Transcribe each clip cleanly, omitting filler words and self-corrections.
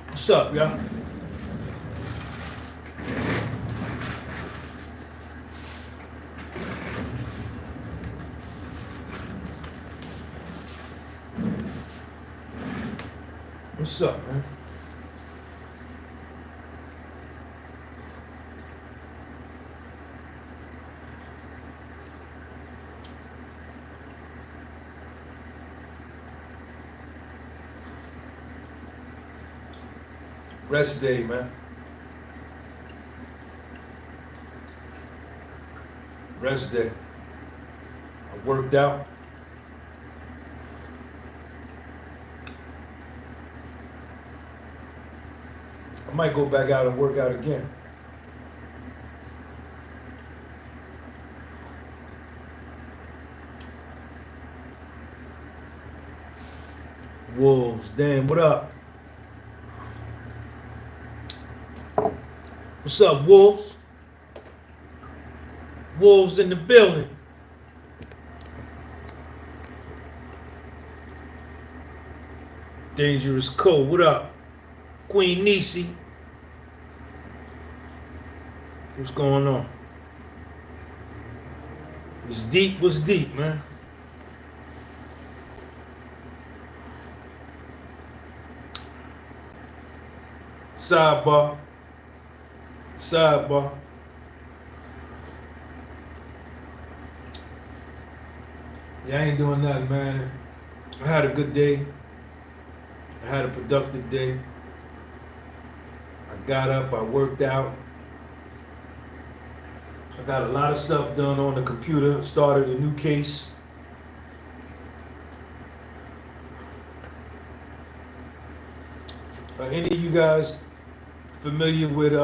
What's up, y'all? What's up, man? Rest day, man. Rest day. I worked out. I might go back out and work out again. Wolves, damn, what up? What's up, Wolves? Wolves in the building. Dangerous Cole, what up? Queen Niecy. What's going on? It's deep, what's deep, man? Sidebar. Sidebar. Yeah, I ain't doing nothing, man. I had a good day. I had a productive day. I got up, I worked out. I got a lot of stuff done on the computer. Started a new case. Are any of you guys familiar with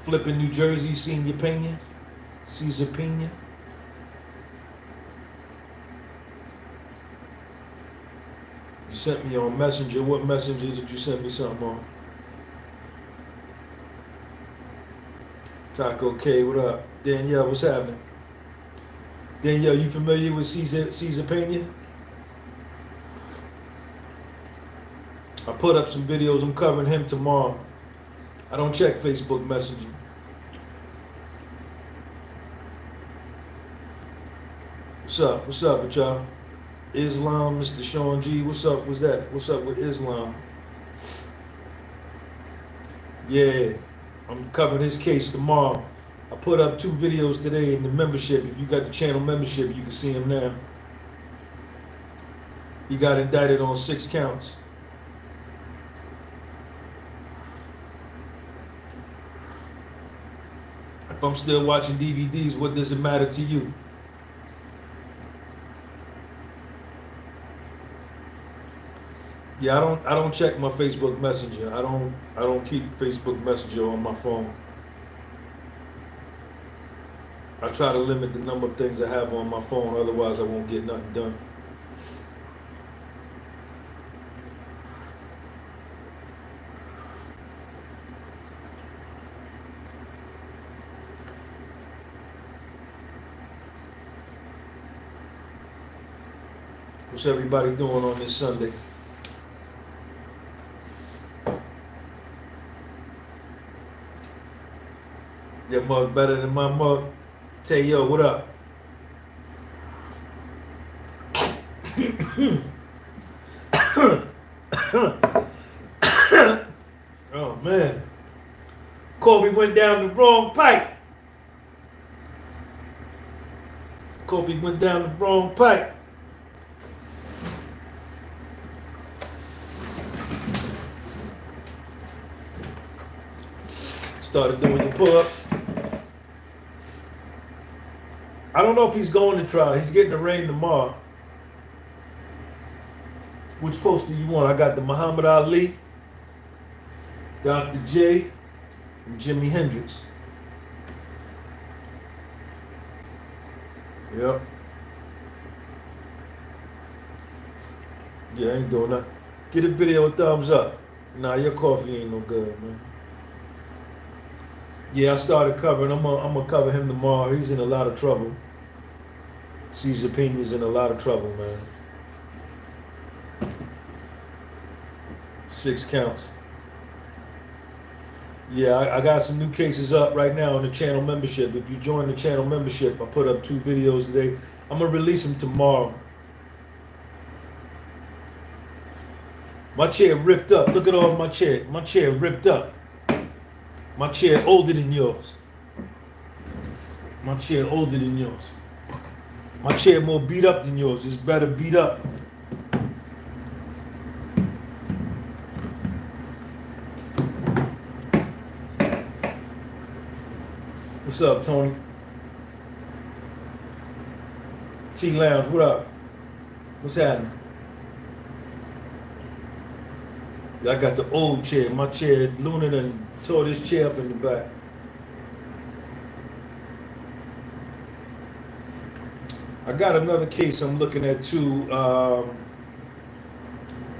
flipping New Jersey, Senior Pena? Caesar Pena? You sent me on Messenger. What messenger did you send me something on? Taco K, what up? Danielle, what's happening? Danielle, you familiar with Caesar Pena? I put up some videos. I'm covering him tomorrow. I don't check Facebook Messenger. What's up? What's up with y'all? Islam, Mr. Sean G. What's up? What's that? What's up with Islam? Yeah, I'm covering his case tomorrow. I put up 2 videos today in the membership. If you got the channel membership, you can see him now. He got indicted on 6 counts. If I'm still watching DVDs, what does it matter to you? Yeah, I don't check my Facebook Messenger. I don't keep Facebook Messenger on my phone. I try to limit the number of things I have on my phone, otherwise I won't get nothing done. What's everybody doing on this Sunday? Your mug better than my mug. Yo, what up? Oh man. Kobe went down the wrong pipe. Kobe went down the wrong pipe. Started doing your pull-ups. I don't know if he's going to trial. He's getting arraigned tomorrow. Which poster you want? I got the Muhammad Ali, Dr. J, and Jimi Hendrix. Yep. Yeah, I ain't doing that. Get a video a thumbs up. Nah, your coffee ain't no good, man. Yeah, I started covering. I'm gonna cover him tomorrow. He's in a lot of trouble. Caesar Pena's in a lot of trouble, man. 6 counts. Yeah, I got some new cases up right now on the channel membership. If you join the channel membership, I put up 2 videos today. I'm gonna release them tomorrow. My chair ripped up. Look at all my chair. My chair ripped up. My chair older than yours. My chair older than yours. My chair more beat up than yours. It's better beat up. What's up, Tony? T Lounge, what up? What's happening? I got the old chair. My chair, Luna done tore this chair up in the back. I got another case I'm looking at too.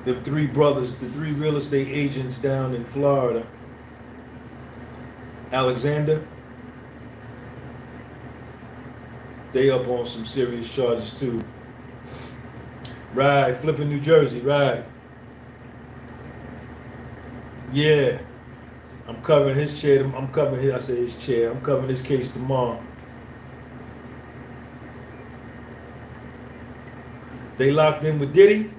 The 3 brothers, the 3 real estate agents down in Florida. Alexander. They up on some serious charges too. Right, flipping New Jersey, right. Yeah. I'm covering his chair. I'm covering his, I say his chair. I'm covering his case tomorrow. They locked in with Diddy.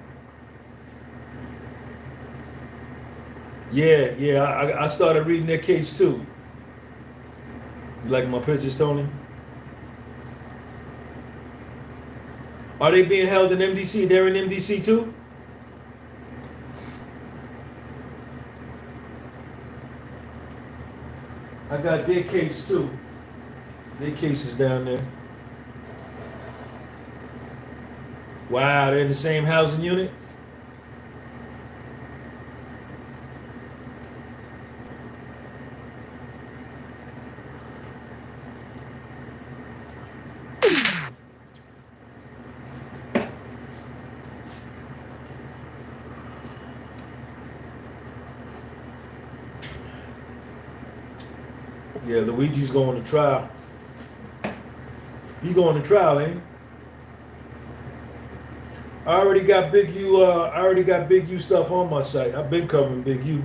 Yeah, I started reading their case too. You like my pictures, Tony? Are they being held in MDC? They're in MDC too? I got their case too. Their case is down there. Wow, they're in the same housing unit? Yeah, Luigi's going to trial. He going to trial, ain't he? I already got Big U stuff on my site. I've been covering Big U.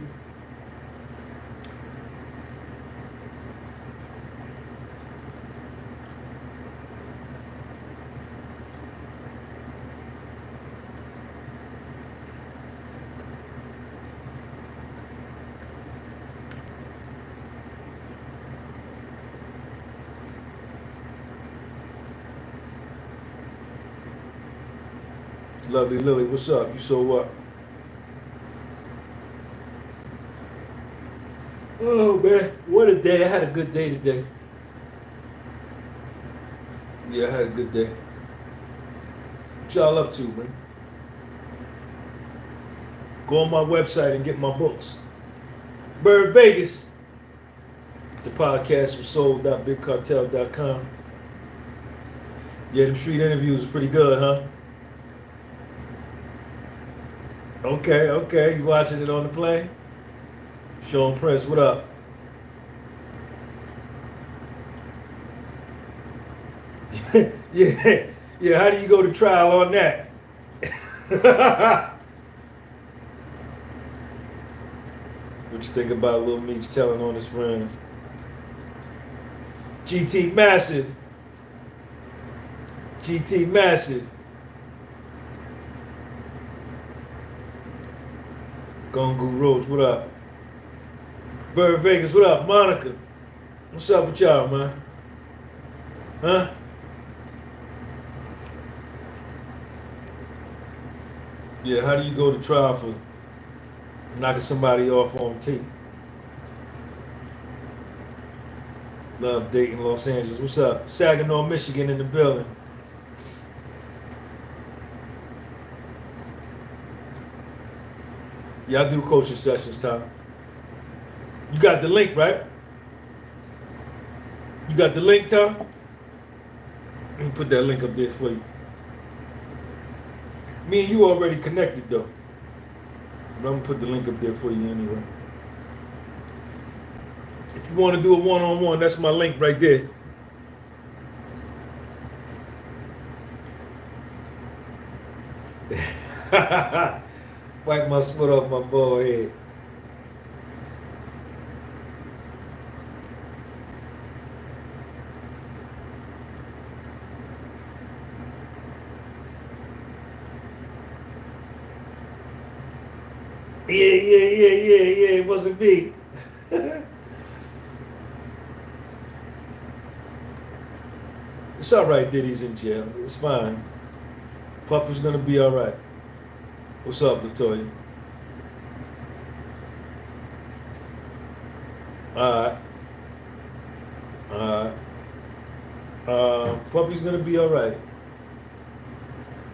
Lovely Lily, what's up? You so what? Oh man, what a day. I had a good day today. Yeah, I had a good day. What y'all up to, man? Go on my website and get my books. Bird Vegas. The podcast was sold.bigcartel.com. Yeah, them street interviews was pretty good, huh? Okay. You watching it on the plane? Sean Prince, what up? Yeah. How do you go to trial on that? What you think about Lil Meech telling on his friends? GT Massive. Gongu Roach, what up? Bird Vegas, what up? Monica, what's up with y'all, man? Huh? Yeah, how do you go to trial for knocking somebody off on tape? Love Dayton, Los Angeles. What's up? Saginaw, Michigan in the building. Yeah, I do coaching sessions, Tom. You got the link, right? You got the link, Tom? Let me put that link up there for you. Me and you already connected, though. But I'm going to put the link up there for you anyway. If you want to do a one-on-one, that's my link right there. Wipe my spit off my bald head. Yeah. It wasn't me. It's all right. Diddy's in jail. It's fine. Puffy's gonna be all right. What's up, Latoya? All right. Puffy's gonna be all right.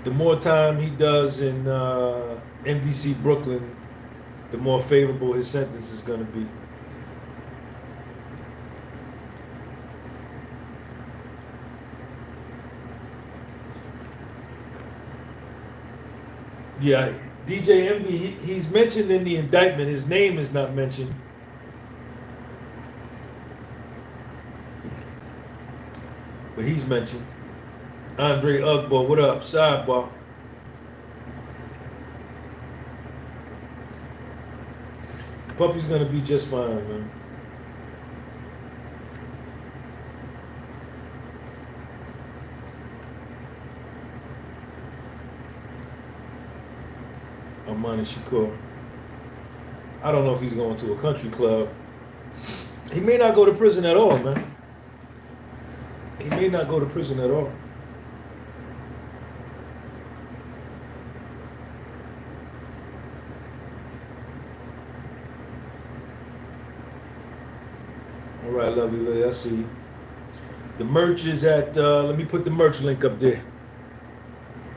The more time he does in MDC Brooklyn, the more favorable his sentence is gonna be. Yeah, DJ Envy, he's mentioned in the indictment. His name is not mentioned. But he's mentioned. Andre Ugbo, what up? Sidebar. Puffy's gonna be just fine, man. Amani Shakur. I don't know if he's going to a country club. He may not go to prison at all, man. He may not go to prison at all. All right, lovely lady, I see you. The merch is at, let me put the merch link up there.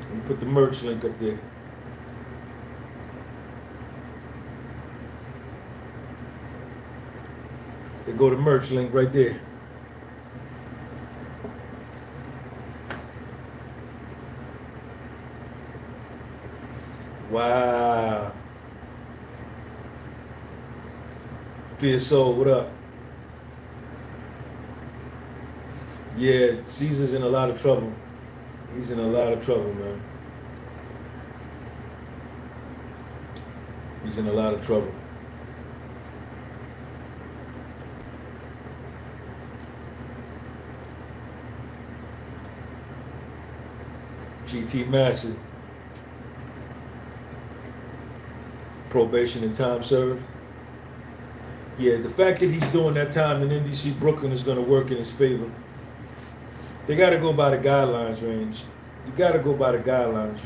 Let me put the merch link up there. They go to merch link right there. Wow. Fear Soul, what up? Yeah, Caesar's in a lot of trouble. He's in a lot of trouble, man. He's in a lot of trouble. GT Massive. Probation and time served. Yeah, the fact that he's doing that time in NDC Brooklyn is going to work in his favor. They got to go by the guidelines, Range. You got to go by the guidelines.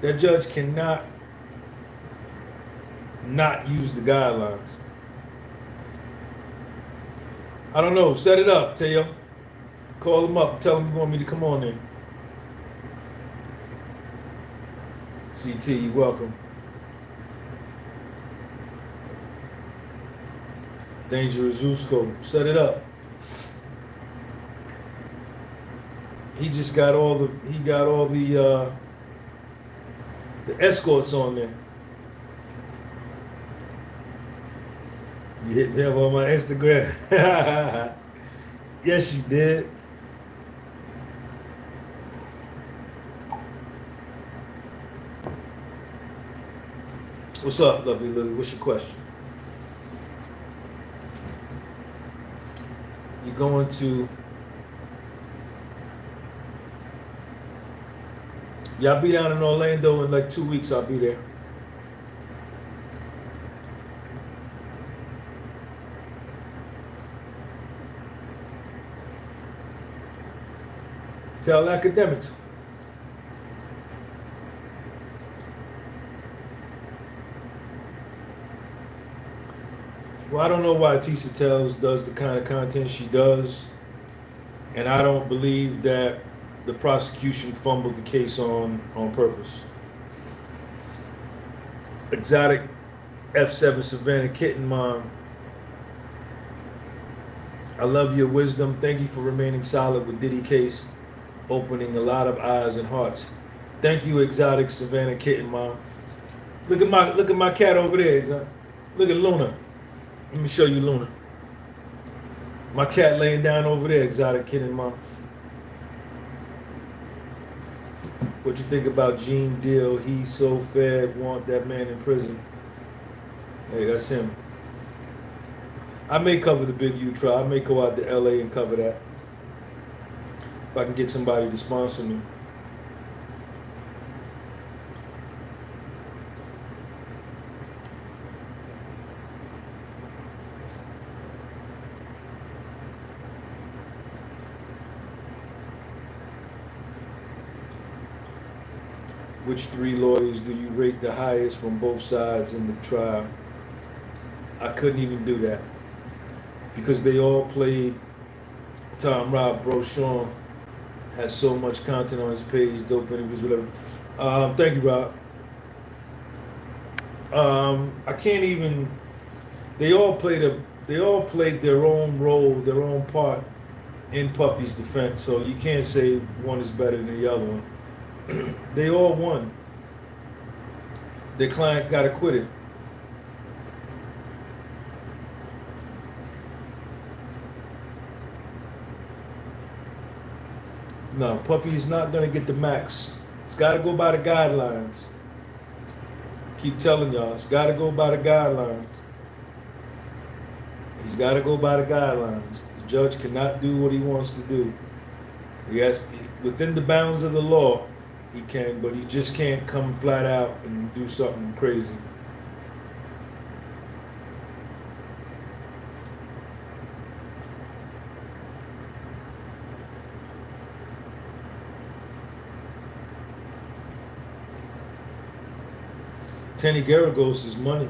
That judge cannot not use the guidelines. I don't know. Set it up, Teo. Call him up. Tell him you want me to come on in. CT, you're welcome. Dangerous Zusko. Set it up. He just got all the escorts on there. You hit me up on my Instagram. Yes, you did. What's up, lovely Lily? What's your question? You're going to... Yeah, I'll be down in Orlando in like 2 weeks. I'll be there. Tell academics. Well, I don't know why Tisha Tells does the kind of content she does, and I don't believe that the prosecution fumbled the case on purpose. Exotic F7 Savannah Kitten Mom. I love your wisdom. Thank you for remaining solid with Diddy case, opening a lot of eyes and hearts. Thank you, Exotic Savannah Kitten Mom. Look at my cat over there, Exotic. Look at Luna. Let me show you Luna. My cat laying down over there, Exotic Kitten Mom. What you think about Gene Deal? He's so fed, want that man in prison. Hey, that's him. I may cover the Big U trial. I may go out to LA and cover that. If I can get somebody to sponsor me. Which three lawyers do you rate the highest from both sides in the trial? I couldn't even do that because they all played Tom Rob, Bro Sean has so much content on his page, dope interviews, whatever. Thank you, Rob. I can't even. They all played their own role, their own part in Puffy's defense. So you can't say one is better than the other one. They all won. Their client got acquitted. No, Puffy is not going to get the max. It's got to go by the guidelines. Keep telling y'all, it's got to go by the guidelines. He's got to go by the guidelines. The judge cannot do what he wants to do. He has, within the bounds of the law, he can, but he just can't come flat out and do something crazy. Tenny Garagos is money.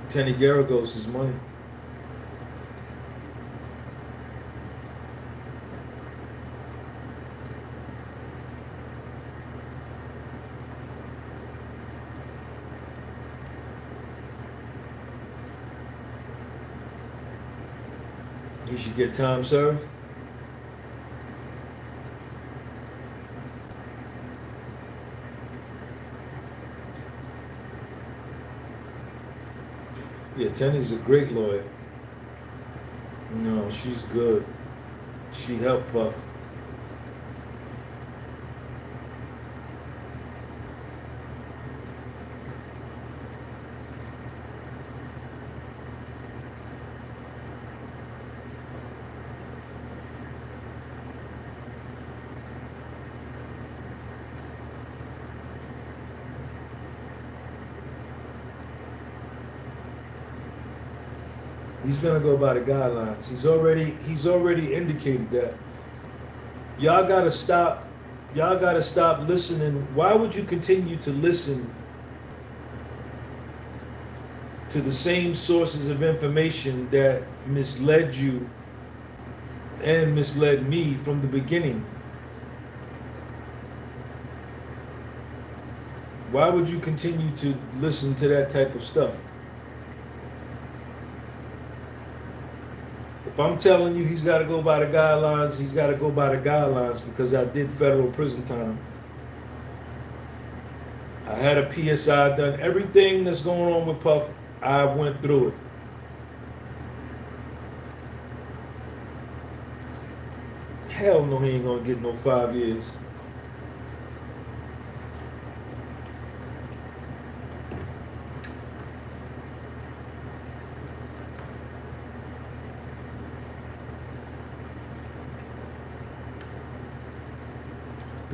Tenny Garagos is money. He should get time served. Yeah, Tenny's a great lawyer. No, she's good. She helped Puff. He's gonna go by the guidelines. He's already indicated that. Y'all gotta stop listening. Why would you continue to listen to the same sources of information that misled you and misled me from the beginning? Why would you continue to listen to that type of stuff? If I'm telling you he's got to go by the guidelines, he's got to go by the guidelines because I did federal prison time. I had a PSI done. Everything that's going on with Puff, I went through it. Hell no, he ain't gonna get no 5 years.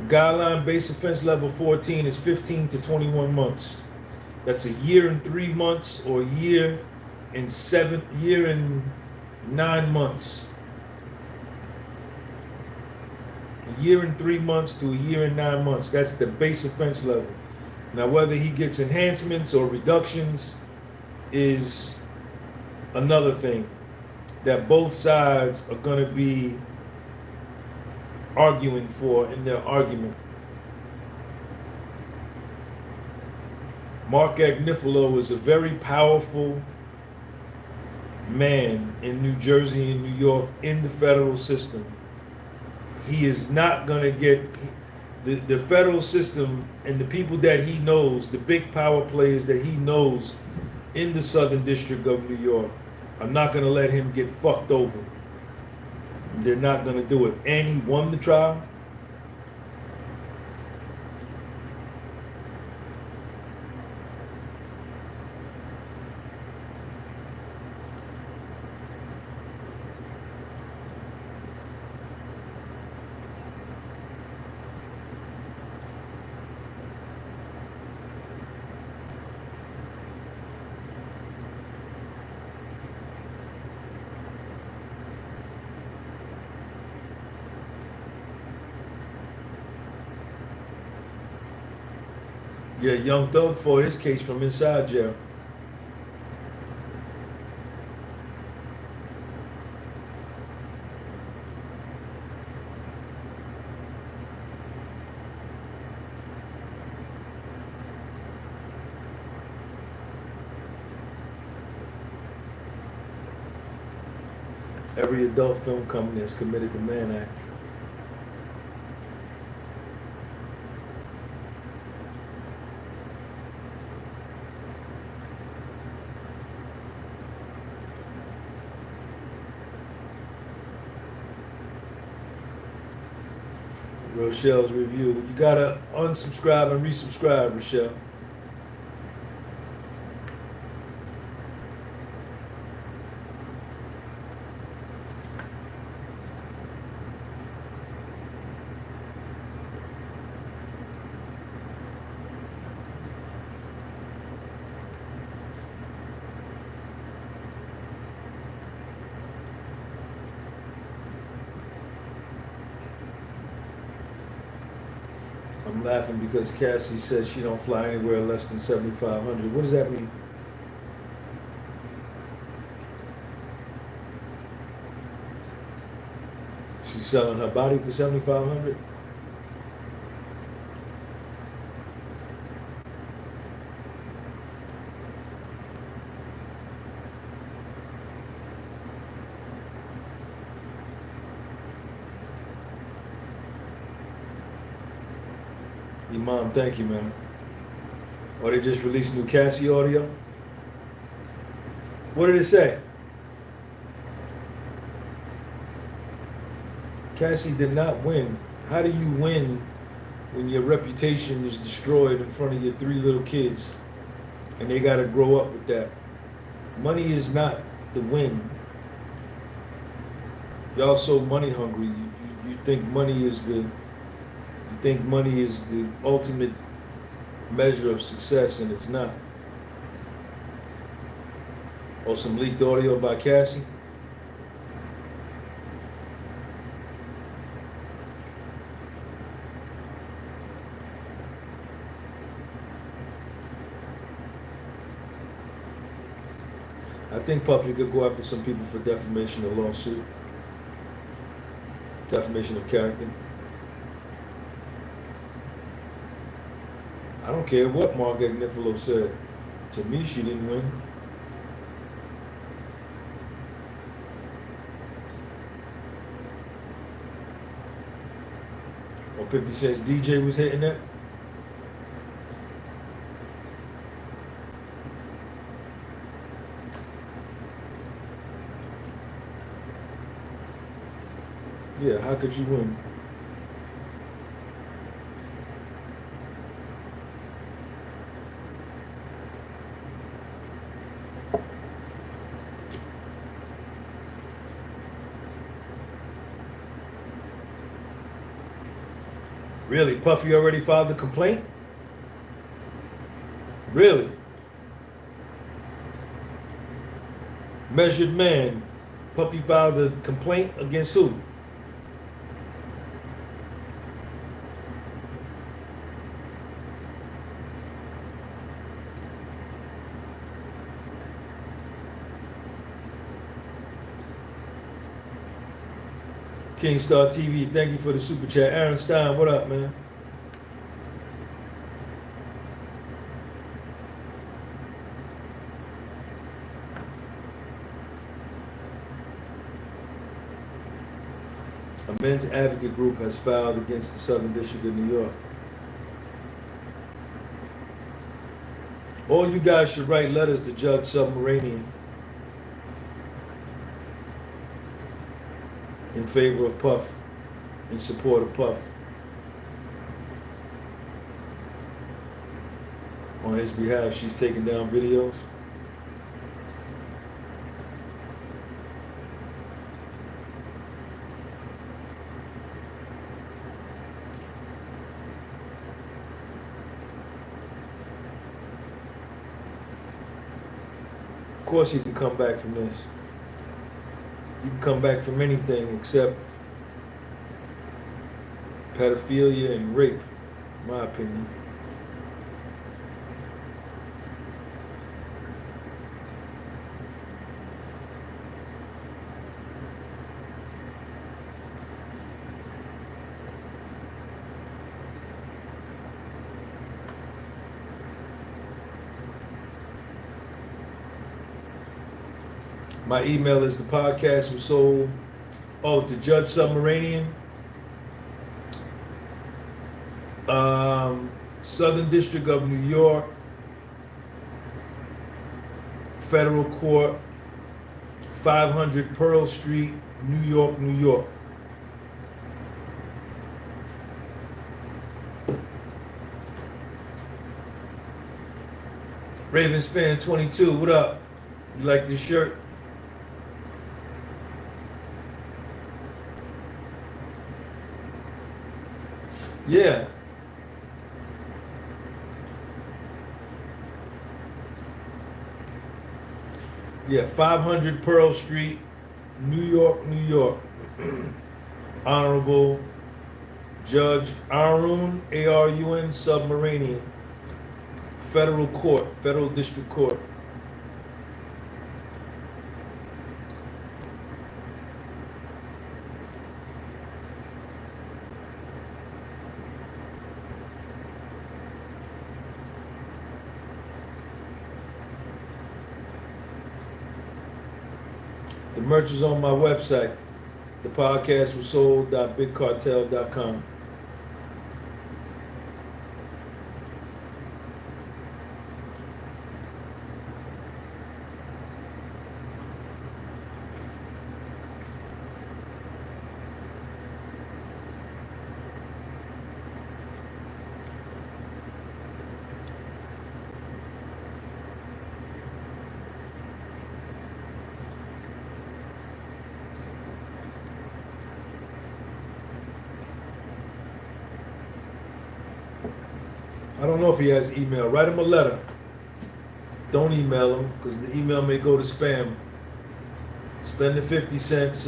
Guideline base offense level 14 is 15 to 21 months. That's a year and 3 months or a year and 9 months. A year and 3 months to a year and 9 months. That's the base offense level. Now, whether he gets enhancements or reductions is another thing that both sides are going to be arguing for in their argument. Mark Agnifilo is a very powerful man in New Jersey and New York in the federal system. He is not going to get the federal system and the people that he knows, the big power players that he knows in the Southern District of New York, are not going to let him get fucked over. they're not going to do it. And he won the trial. Yeah, Young Thug fought his case from inside jail. Every adult film company has committed the Mann Act. Rochelle's review. You gotta unsubscribe and resubscribe, Rochelle. I'm laughing because Cassie said she don't fly anywhere less than 7,500. What does that mean? She's selling her body for 7,500. Mom, thank you, man. Or they just released new Cassie audio. What did it say? Cassie did not win. How do you win when your reputation is destroyed in front of your 3 little kids and they got to grow up with that? Money is not the win. Y'all so money hungry. You think money is the ultimate measure of success, and it's not. Or some leaked audio by Cassie. I think Puffy could go after some people for defamation of lawsuit, defamation of character. I don't care what Mark Agnifilo said. To me, she didn't win. Or 50 Cent's DJ was hitting that. Yeah, how could you win? Really? Puffy already filed the complaint? Really? Measured Man, Puffy filed a complaint against who? Kingstar TV, thank you for the super chat. Aaron Stein, what up, man? A men's advocate group has filed against the Southern District of New York. All you guys should write letters to Judge Submarinian in favor of Puff, in support of Puff. On his behalf, she's taking down videos. Of course he can come back from this. You can come back from anything except pedophilia and rape, in my opinion. My email is the podcast was sold. Oh, to Judge Submaranian. Southern District of New York. Federal Court. 500 Pearl Street, New York, New York. Ravens fan 22, what up? You like this shirt? Yeah. Yeah, 500 Pearl Street, New York, New York. Honorable Judge Arun, A-R-U-N, Submaranian. Federal Court, Federal District Court. The merch is on my website. The podcast was sold.bigcartel.com. I don't know if he has email. Write him a letter. Don't email him because the email may go to spam. Spend the 50 cents.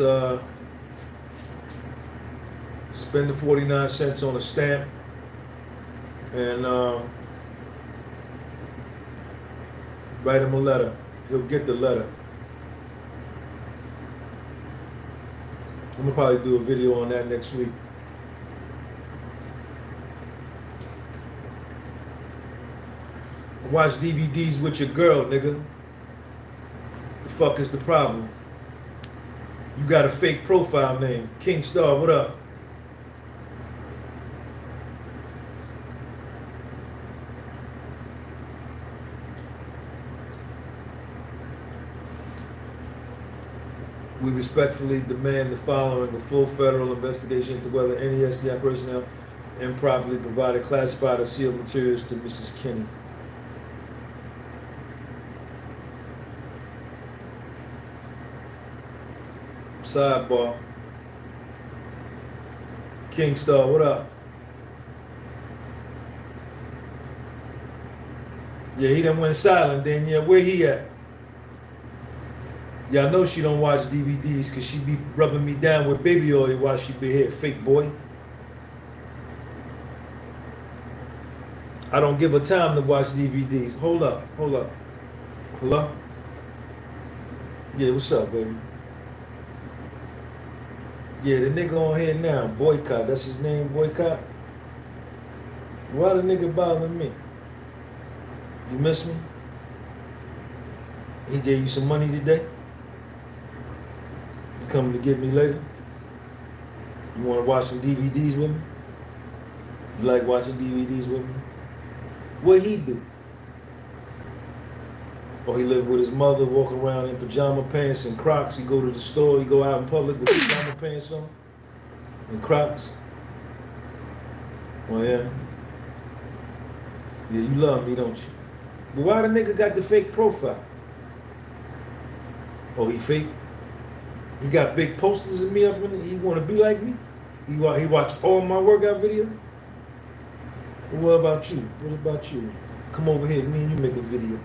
Spend the 49 cents on a stamp. And write him a letter. He'll get the letter. I'm going to probably do a video on that next week. Watch DVDs with your girl, nigga. The fuck is the problem? You got a fake profile name. King Star, what up? We respectfully demand the following: a full federal investigation into whether any SDI personnel improperly provided classified or sealed materials to Mrs. Kinney. Sidebar. King Star, what up? Yeah, he done went silent then. Yeah, where he at? Y'all know she don't watch DVDs because she be rubbing me down with baby oil while she be here, fake boy. I don't give her time to watch DVDs. Hold up. Hello? Yeah, what's up, baby? Yeah, the nigga on here now, Boycott. That's his name, Boycott? Why the nigga bothering me? You miss me? He gave you some money today? You coming to get me later? You want to watch some DVDs with me? You like watching DVDs with me? What he do? Or he lived with his mother, walking around in pajama pants and Crocs. He go to the store, he go out in public with pajama pants on and Crocs. Oh yeah? Yeah, you love me, don't you? But why the nigga got the fake profile? Oh, he fake? He got big posters of me up in it. He want to be like me? He watch all my workout videos? Well, what about you? What about you? Come over here, me and you make a video.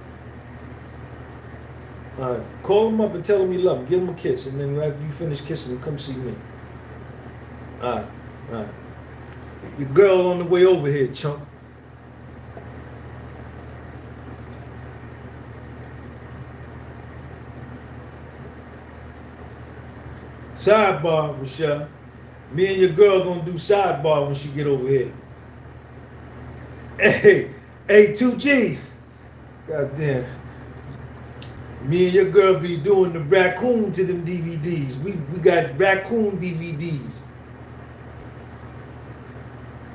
All right, call him up and tell him you love him. Give him a kiss, and then after you finish kissing him, come see me. All right, all right. Your girl on the way over here, chump. Sidebar, Michelle. Me and your girl gonna do sidebar when she get over here. Hey, 2Gs. Goddamn. Me and your girl be doing the raccoon to them DVDs. We got raccoon DVDs.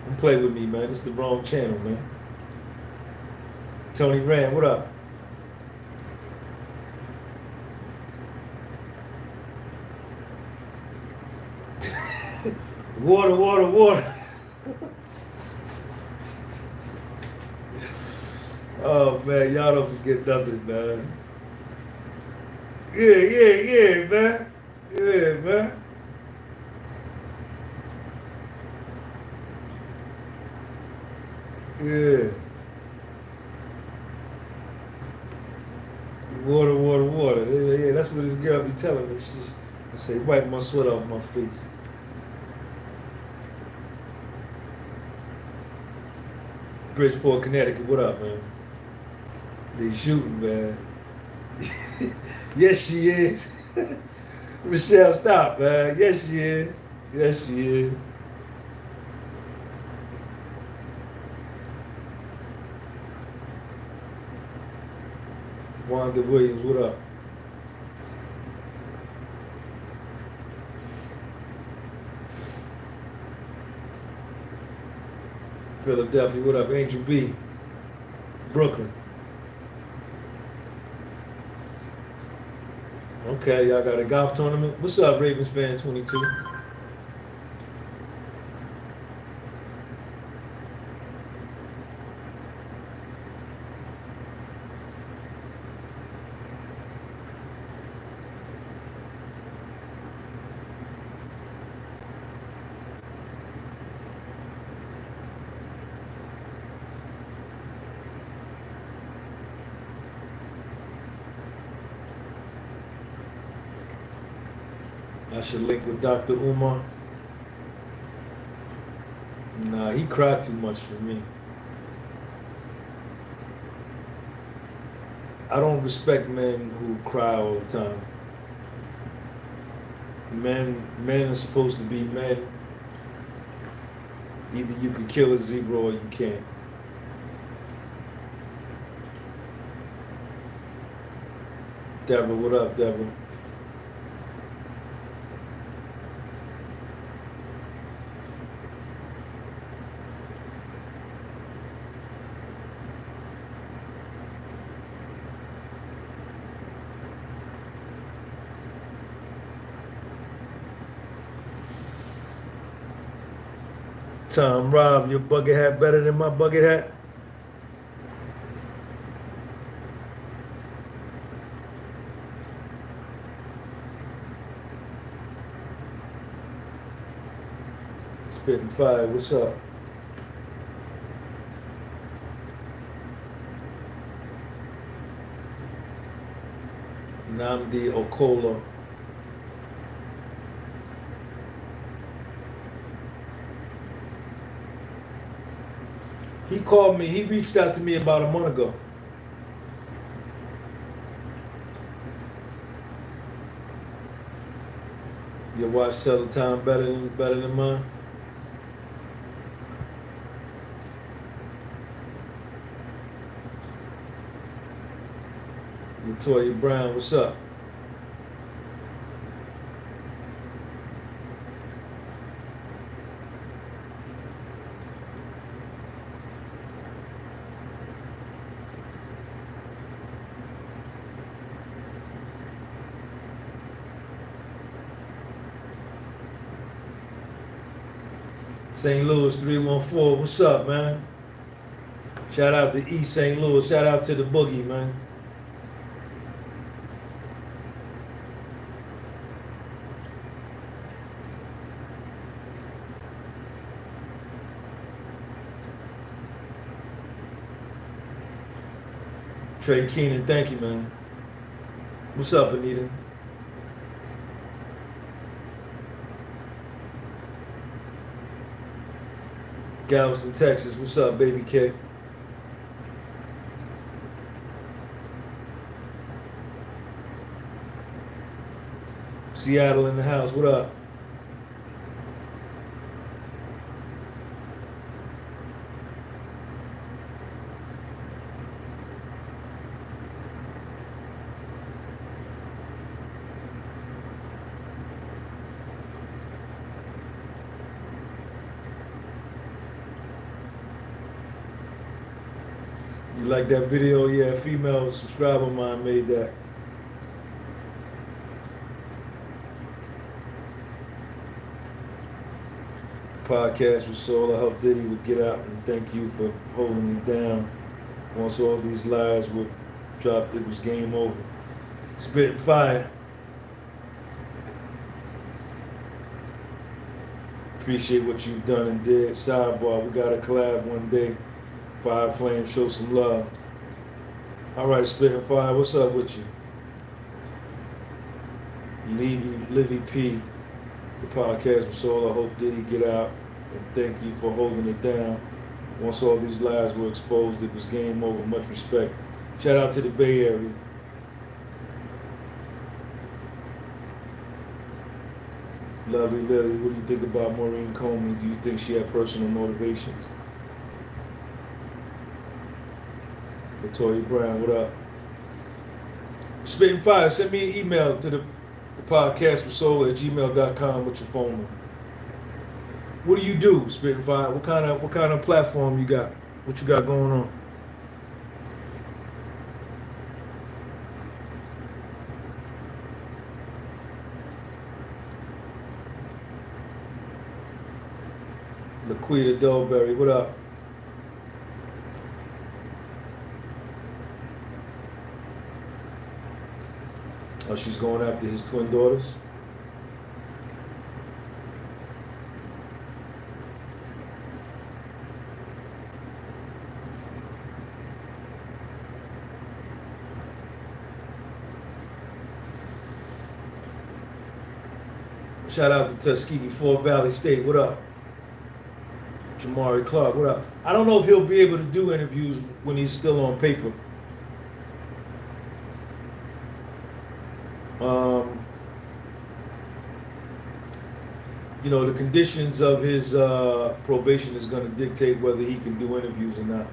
Don't play with me, man. It's the wrong channel, man. Tony Rand, what up? Water, water, water. Oh man, y'all don't forget nothing, man. Yeah, man. Yeah, man. Yeah. Water, water, water. Yeah, that's what this girl be telling me. I say, wipe my sweat off my face. Bridgeport, Connecticut, what up, man? They shooting, man. Yes, she is. Michelle, stop, man. Yes, she is. Yes, she is. Wanda Williams, what up? Philadelphia, what up? Angel B. Brooklyn. Okay, y'all got a golf tournament. What's up, Ravens fan 22? I should link with Dr. Umar. Nah, he cried too much for me. I don't respect men who cry all the time. Men are supposed to be men. Either you can kill a zebra or you can't. Deborah, what up, Deborah? Tom Rob, your bucket hat better than my bucket hat? Spitting fire, what's up? Namdi Okola. He called me, he reached out to me about a month ago. Your watch tell the time better than mine? Latoya Brown, what's up? St. Louis 314. What's up, man? Shout out to East St. Louis. Shout out to the Boogie, man. Trey Keenan, thank you, man. What's up, Anita? Galveston, Texas. What's up, baby K? Seattle in the house. What up? You like that video? Yeah, a female subscriber of mine made that. The podcast was so I hope Diddy would get out and thank you for holding me down. Once all these lies were dropped, it was game over. Spitting fire. Appreciate what you've done and did. Sidebar, we got to collab one day. Fire Flame, show some love. All right, Spitting Fire, what's up with you? Livy P, the podcast was all I hope Diddy get out, and thank you for holding it down. Once all these lies were exposed, it was game over. Much respect. Shout out to the Bay Area. Lovely Lily, what do you think about Maureen Comey? Do you think she had personal motivations? Latoya Brown, what up? Spitting Fire, send me an email to the podcast for soul at gmail.com with your phone number. What do you do, Spitting Fire? What kind of platform you got? What you got going on? Laquita Dolberry, what up? Oh, she's going after his twin daughters? Shout out to Tuskegee, Fort Valley State. What up? Jamari Clark, what up? I don't know if he'll be able to do interviews when he's still on paper. You know, the conditions of his probation is going to dictate whether he can do interviews or not.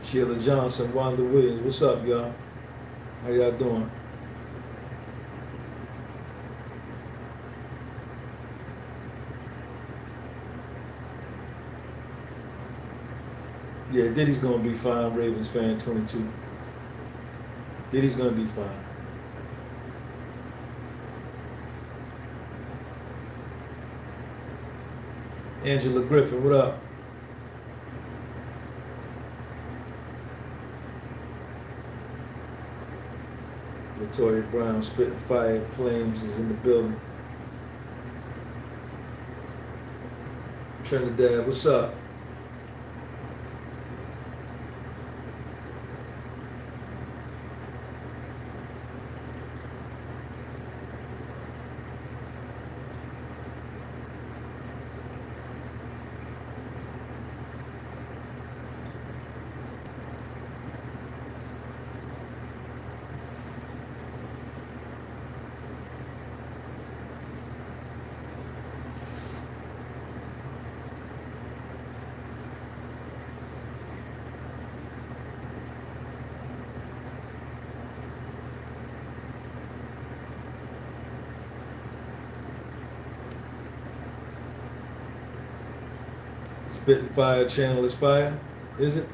Sheila Johnson, Wanda Williams, what's up, y'all? How y'all doing? Yeah, Diddy's gonna be fine, Ravens fan 22. Diddy's gonna be fine. Angela Griffin, what up? Latoya Brown, Spitting Fire, Flames is in the building. Trinidad, what's up? Spitting Fire channel is fire, is it?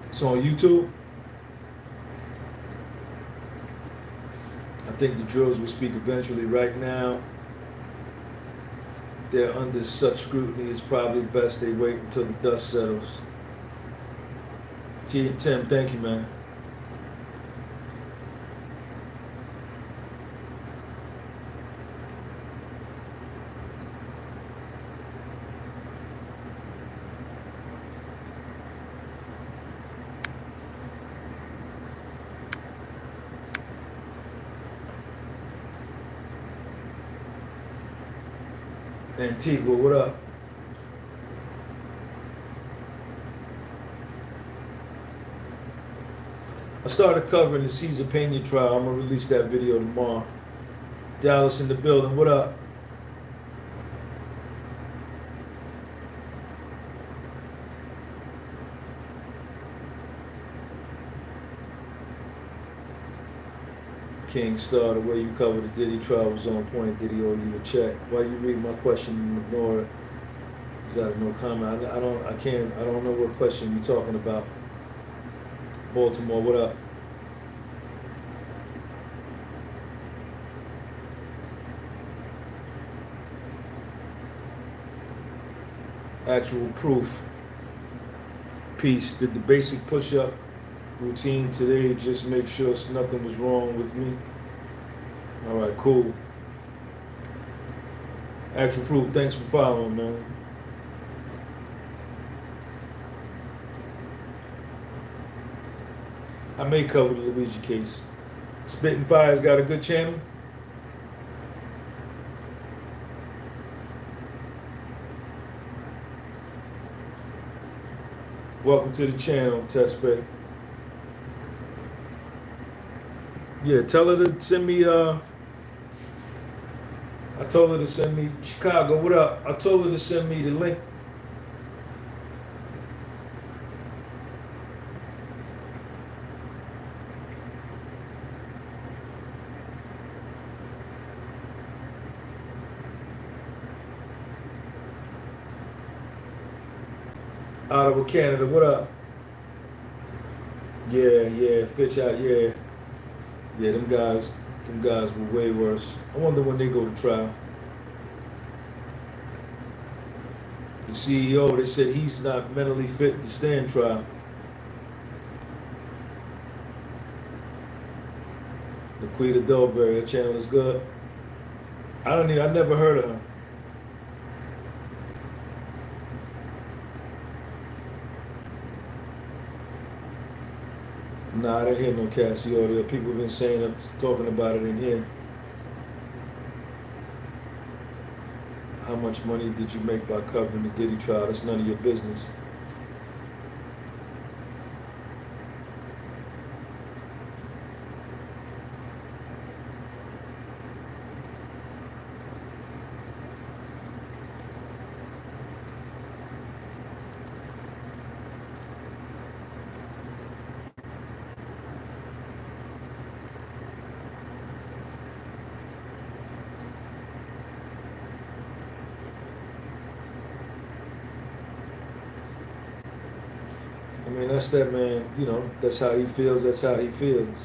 It's on YouTube. I think the drills will speak eventually. Right now, they're under such scrutiny, it's probably best they wait until the dust settles. Tim, thank you, man. Antigua, what up? I started covering the Cesar Pena trial. I'm gonna release that video tomorrow. Dallas in the building, what up? King Star, the way you covered the Diddy trial was on point. Diddy owe you a check. Why you read my question and ignore it? Is that no comment? I don't know what question you're talking about. Baltimore, what up? Actual proof. Peace. Did the basic push-up routine today, just make sure nothing was wrong with me. All right, cool. Actual proof, thanks for following, man. I may cover the Luigi case. Spitting Fire's got a good channel. Welcome to the channel, Tespay. Yeah, tell her to send me, I told her to send me, Chicago, what up? I told her to send me the link. Ottawa, Canada, what up? Yeah, Fitch out, yeah. Yeah, them guys were way worse. I wonder when they go to trial. The CEO, they said he's not mentally fit to stand trial. Laquita Dolberry, her channel is good. I never heard of her. Nah, I didn't hear no Cassie audio. People have been saying, talking about it in here. How much money did you make by covering the Diddy trial? That's none of your business. I mean, that's that man, you know, that's how he feels, that's how he feels.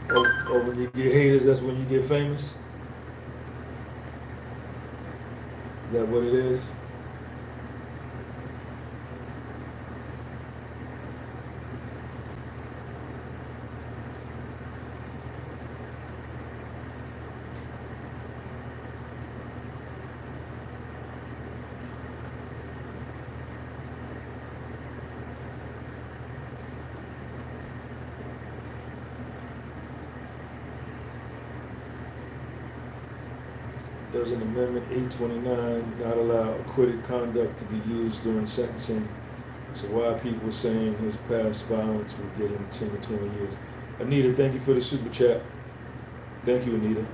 Oh, when you get haters, that's when you get famous? Is that what it is? Does an amendment 829 not allow acquitted conduct to be used during sentencing? So why are people saying his past violence will get him 10 to 20 years? Anita, thank you for the super chat. Thank you, Anita.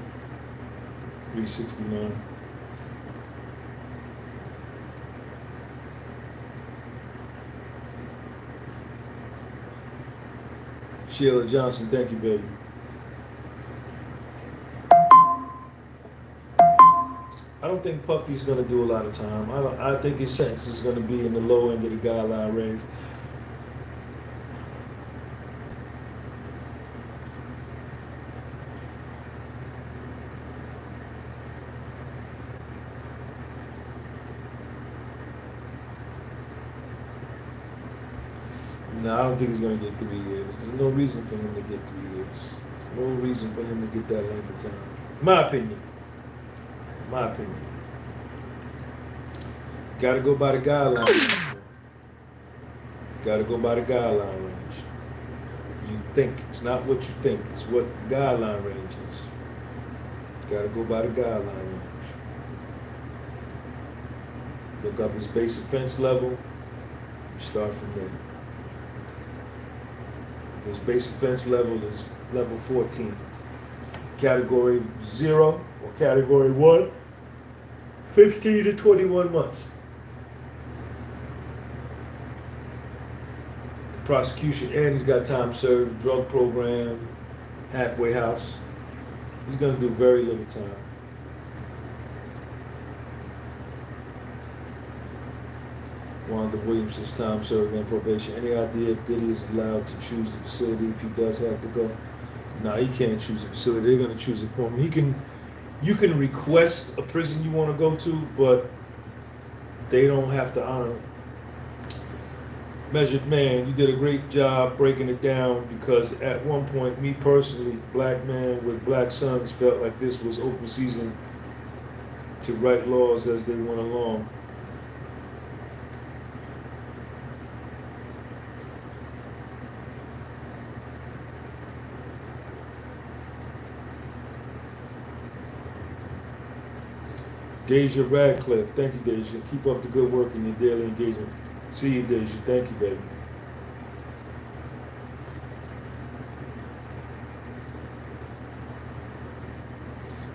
369. Sheila Johnson, thank you, baby. I don't think Puffy's gonna do a lot of time. I think his sentence is gonna be in the low end of the guideline range. No, I don't think he's going to get 3 years. There's no reason for him to get 3 years. No reason for him to get that length of time. My opinion. My opinion. Got to go by the guideline range. Got to go by the guideline range. You think. It's not what you think. It's what the guideline range is. Got to go by the guideline range. Look up his base offense level. Start from there. His base offense level is level 14. Category 0 or category 1, 15 to 21 months. The prosecution, and he's got time served, drug program, halfway house. He's going to do very little time. Wanda Williamson's time served on probation. Any idea if Diddy is allowed to choose the facility if he does have to go? No, he can't choose a facility. They're going to choose it for him. You can request a prison you want to go to, but they don't have to honor it. Measured Man, you did a great job breaking it down, because at one point, me personally, black man with black sons, felt like this was open season to write laws as they went along. Deja Radcliffe, thank you, Deja. Keep up the good work in your daily engagement. See you, Deja. Thank you, baby.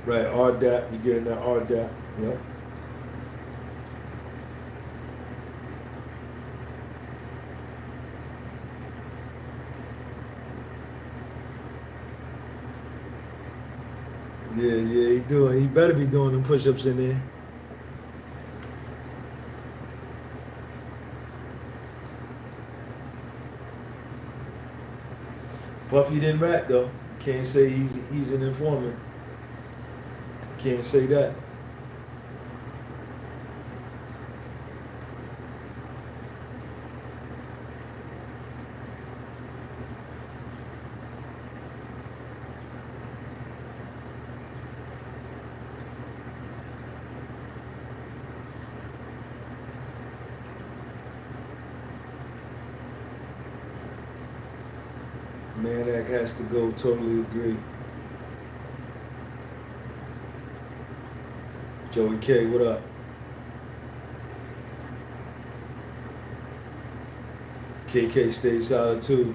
Right, RDAP, you getting that RDAP? Yep. Yeah, he doing. He better be doing them push-ups in there. Puffy didn't rat though. Can't say he's an informant. Can't say that. Mann Act has to go. Totally agree. Joey K, what up? KK stay solid too.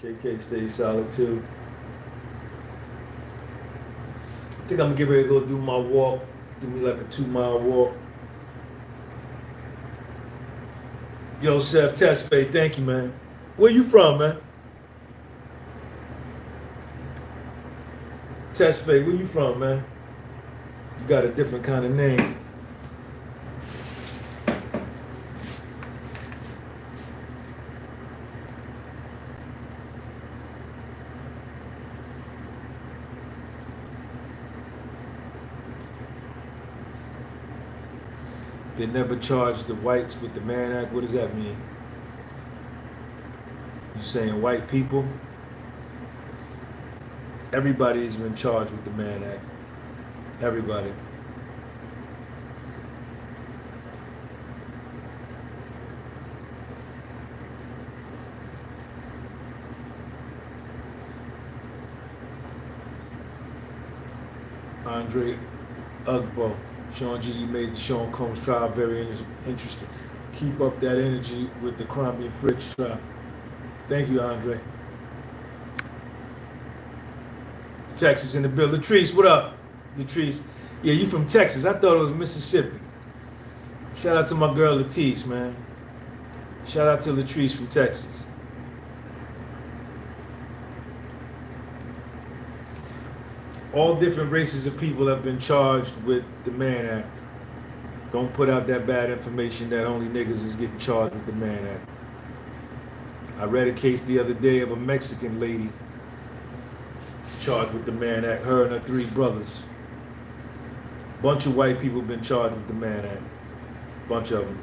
KK stay solid too. I think I'm gonna get ready to go do my walk. Do me like a 2-mile walk. Yo, Chef Tesfaye, thank you, man. Where you from, man? Tesfaye, where you from, man? You got a different kind of name. They never charged the whites with the Mann Act. What does that mean? You saying white people? Everybody has been charged with the Mann Act. Everybody. Andre Ugbo. Sean G, you made the Sean Combs trial very interesting. Keep up that energy with the Crombie and Fritz trial. Thank you, Andre. Texas in the building. Latrice, what up? Latrice. Yeah, you from Texas. I thought it was Mississippi. Shout out to my girl Latisse, man. Shout out to Latrice from Texas. All different races of people have been charged with the Mann Act. Don't put out that bad information that only niggas is getting charged with the Mann Act. I read a case the other day of a Mexican lady charged with the Mann Act, her and her 3 brothers. Bunch of white people been charged with the Mann Act. Bunch of them.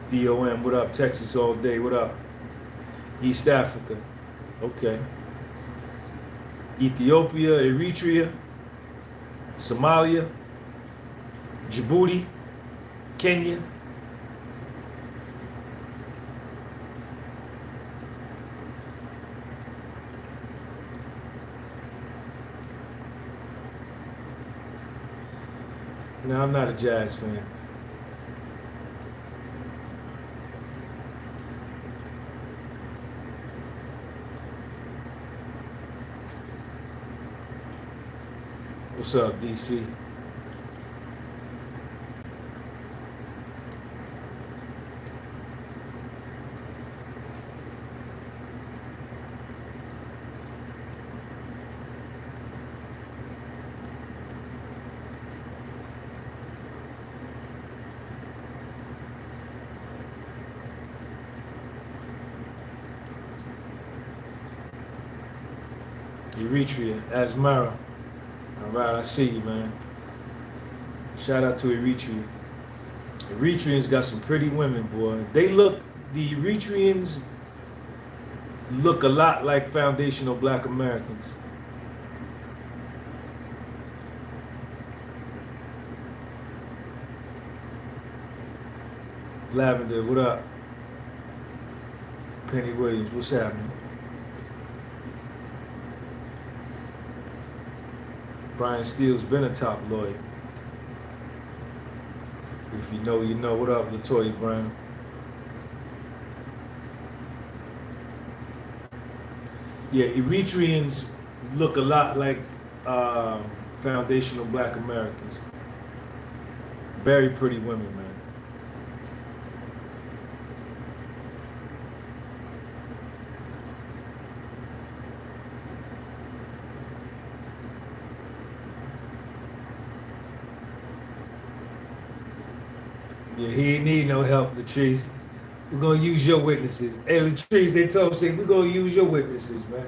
DOM, what up? Texas all day, what up? East Africa, okay. Ethiopia, Eritrea, Somalia, Djibouti, Kenya. No, I'm not a jazz fan. What's up, DC? Eritrea, Asmara. All right, I see you, man. Shout out to Eritrea. Eritreans got some pretty women, boy. The Eritreans look a lot like foundational black Americans. Lavender, what up? Penny Williams, what's happening? Brian Steele's been a top lawyer. If you know, you know. What up, LaToya Brown? Yeah, Eritreans look a lot like foundational black Americans. Very pretty women, man. Yeah, he ain't need no help, Latrice. We're gonna use your witnesses. Hey, Latrice, they told me, say, we're gonna use your witnesses, man.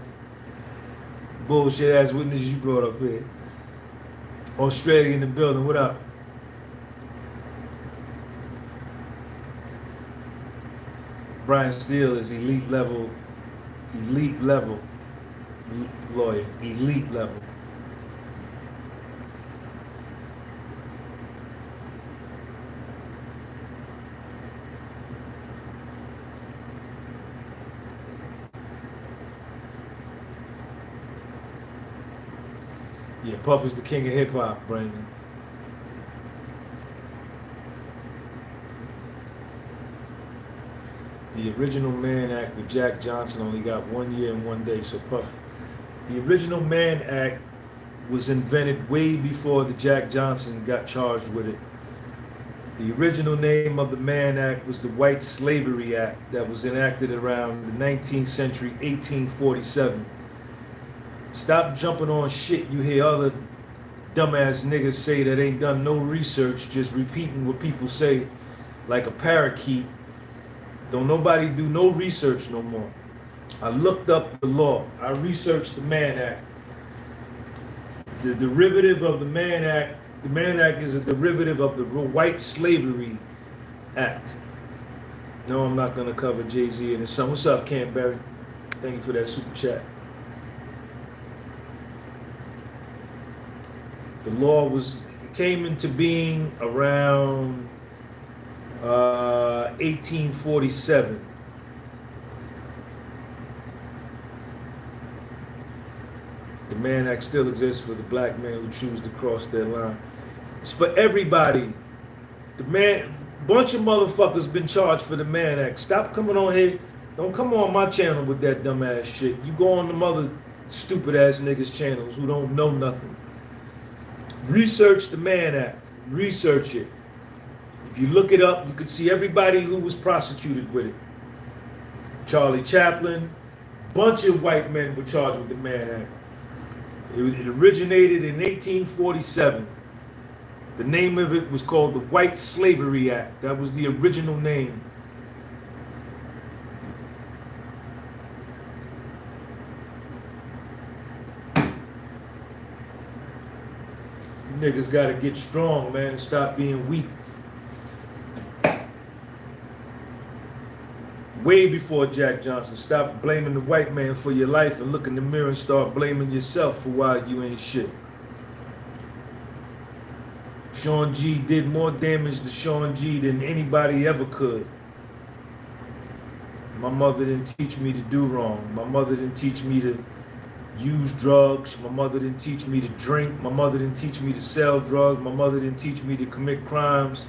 Bullshit ass witnesses you brought up here. Australia in the building, what up? Brian Steele is elite level lawyer, elite level. Yeah, Puff is the king of hip hop, Brandon. The original Mann Act with Jack Johnson only got 1 year and 1 day. So Puff, the original Mann Act was invented way before the Jack Johnson got charged with it. The original name of the Mann Act was the White Slavery Act that was enacted around the 19th century, 1847. Stop jumping on shit you hear other dumbass niggas say that ain't done no research, just repeating what people say like a parakeet. Don't nobody do no research no more. I looked up the law. I researched the Mann Act. The derivative of the Mann Act, the Mann Act is a derivative of the White Slavery Act. No, I'm not gonna cover Jay-Z and his son. What's up, Canberry? Thank you for that super chat. The law came into being around 1847. The Mann Act still exists for the black men who choose to cross their line. It's for everybody. Bunch of motherfuckers been charged for the Mann Act. Stop coming on here. Don't come on my channel with that dumbass shit. You go on them other stupid ass niggas' channels who don't know nothing. Research the Mann Act. Research it. If If you look it up, you could see everybody who was prosecuted with it. Charlie Chaplin, bunch of white men were charged with the Mann Act. It originated in 1847. The name of it was called the White Slavery Act. That was the original name. You niggas gotta get strong, man, and stop being weak. Way before Jack Johnson, stop blaming the white man for your life and look in the mirror and start blaming yourself for why you ain't shit. Sean G did more damage to Sean G than anybody ever could. My mother didn't teach me to do wrong. My mother didn't teach me to use drugs. My mother didn't teach me to drink. My mother didn't teach me to sell drugs. My mother didn't teach me to commit crimes.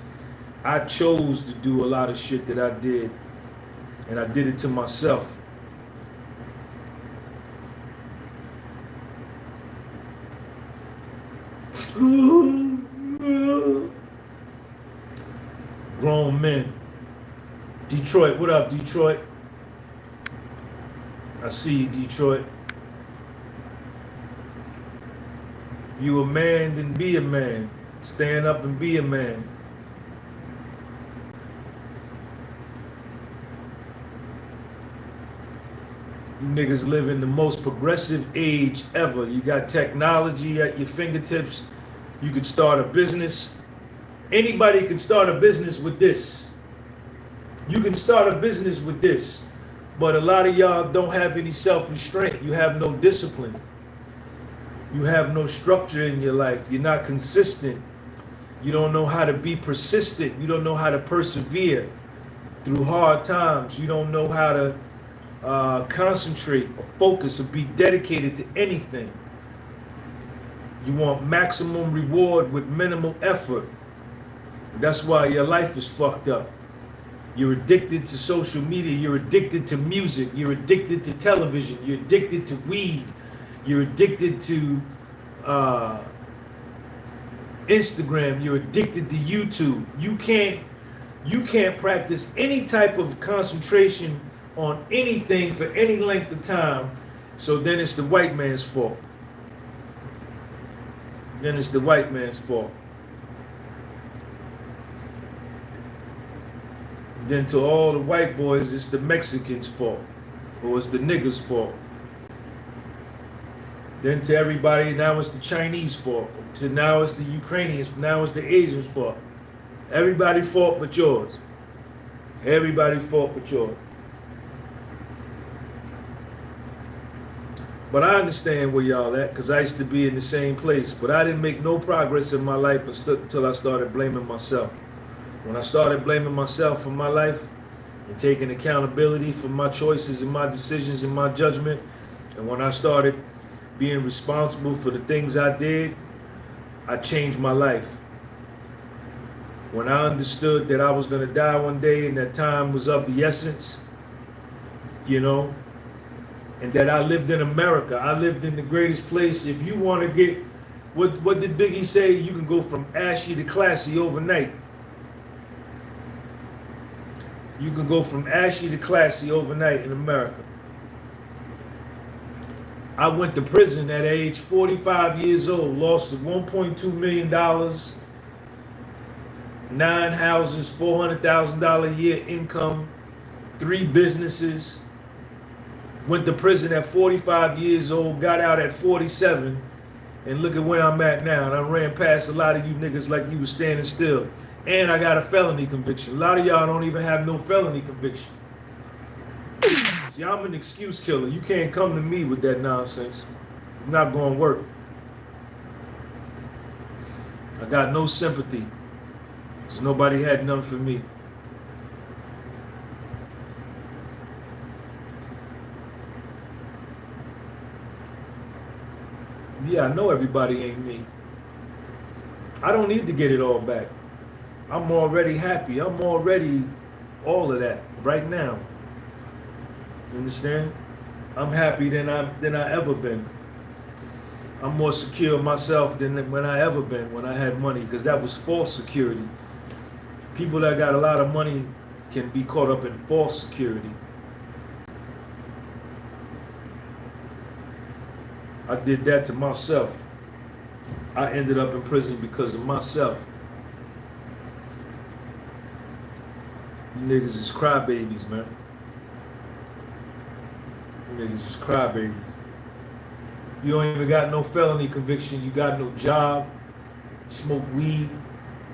I chose to do a lot of shit that I did. And I did it to myself. Grown men. Detroit, what up, Detroit? I see you, Detroit. If you a man, then be a man. Stand up and be a man. You niggas live in the most progressive age ever. You got technology at your fingertips. You could start a business. Anybody can start a business with this. You can start a business with this. But a lot of y'all don't have any self-restraint. You have no discipline. You have no structure in your life. You're not consistent. You don't know how to be persistent. You don't know how to persevere through hard times. You don't know how to concentrate or focus or be dedicated to anything. You want maximum reward with minimal effort. That's why your life is fucked up. You're addicted to social media. You're addicted to music. You're addicted to television. You're addicted to weed. You're addicted to Instagram. You're addicted to YouTube. You can't practice any type of concentration on anything for any length of time, so then it's the white man's fault. Then it's the white man's fault. Then to all the white boys, it's the Mexicans' fault, or it's the niggas' fault. Then to everybody, now it's the Chinese fault. To now it's the Ukrainians, now it's the Asians' fault. Everybody's fault but yours. Everybody's fault but yours. But I understand where y'all at, because I used to be in the same place. But I didn't make no progress in my life until I started blaming myself. When I started blaming myself for my life and taking accountability for my choices and my decisions and my judgment, and when I started being responsible for the things I did, I changed my life. When I understood that I was going to die one day and that time was of the essence, you know, and that I lived in America. I lived in the greatest place. If you want to get, what did Biggie say? You can go from ashy to classy overnight. You can go from ashy to classy overnight in America. I went to prison at age 45 years old, lost $1.2 million, 9 houses, $400,000 a year income, 3 businesses. Went to prison at 45 years old, got out at 47, and look at where I'm at now. And I ran past a lot of you niggas like you was standing still. And I got a felony conviction. A lot of y'all don't even have no felony conviction. See, I'm an excuse killer. You can't come to me with that nonsense. It's not going to work. I got no sympathy, because nobody had none for me. Yeah, I know everybody ain't me. I don't need to get it all back. I'm already happy. I'm already all of that right now. You understand? I'm happy than I ever been. I'm more secure myself than when I ever been when I had money, because that was false security. People that got a lot of money can be caught up in false security. I did that to myself. I ended up in prison because of myself. You niggas is crybabies, man. You niggas is crybabies. You don't even got no felony conviction. You got no job. You smoke weed,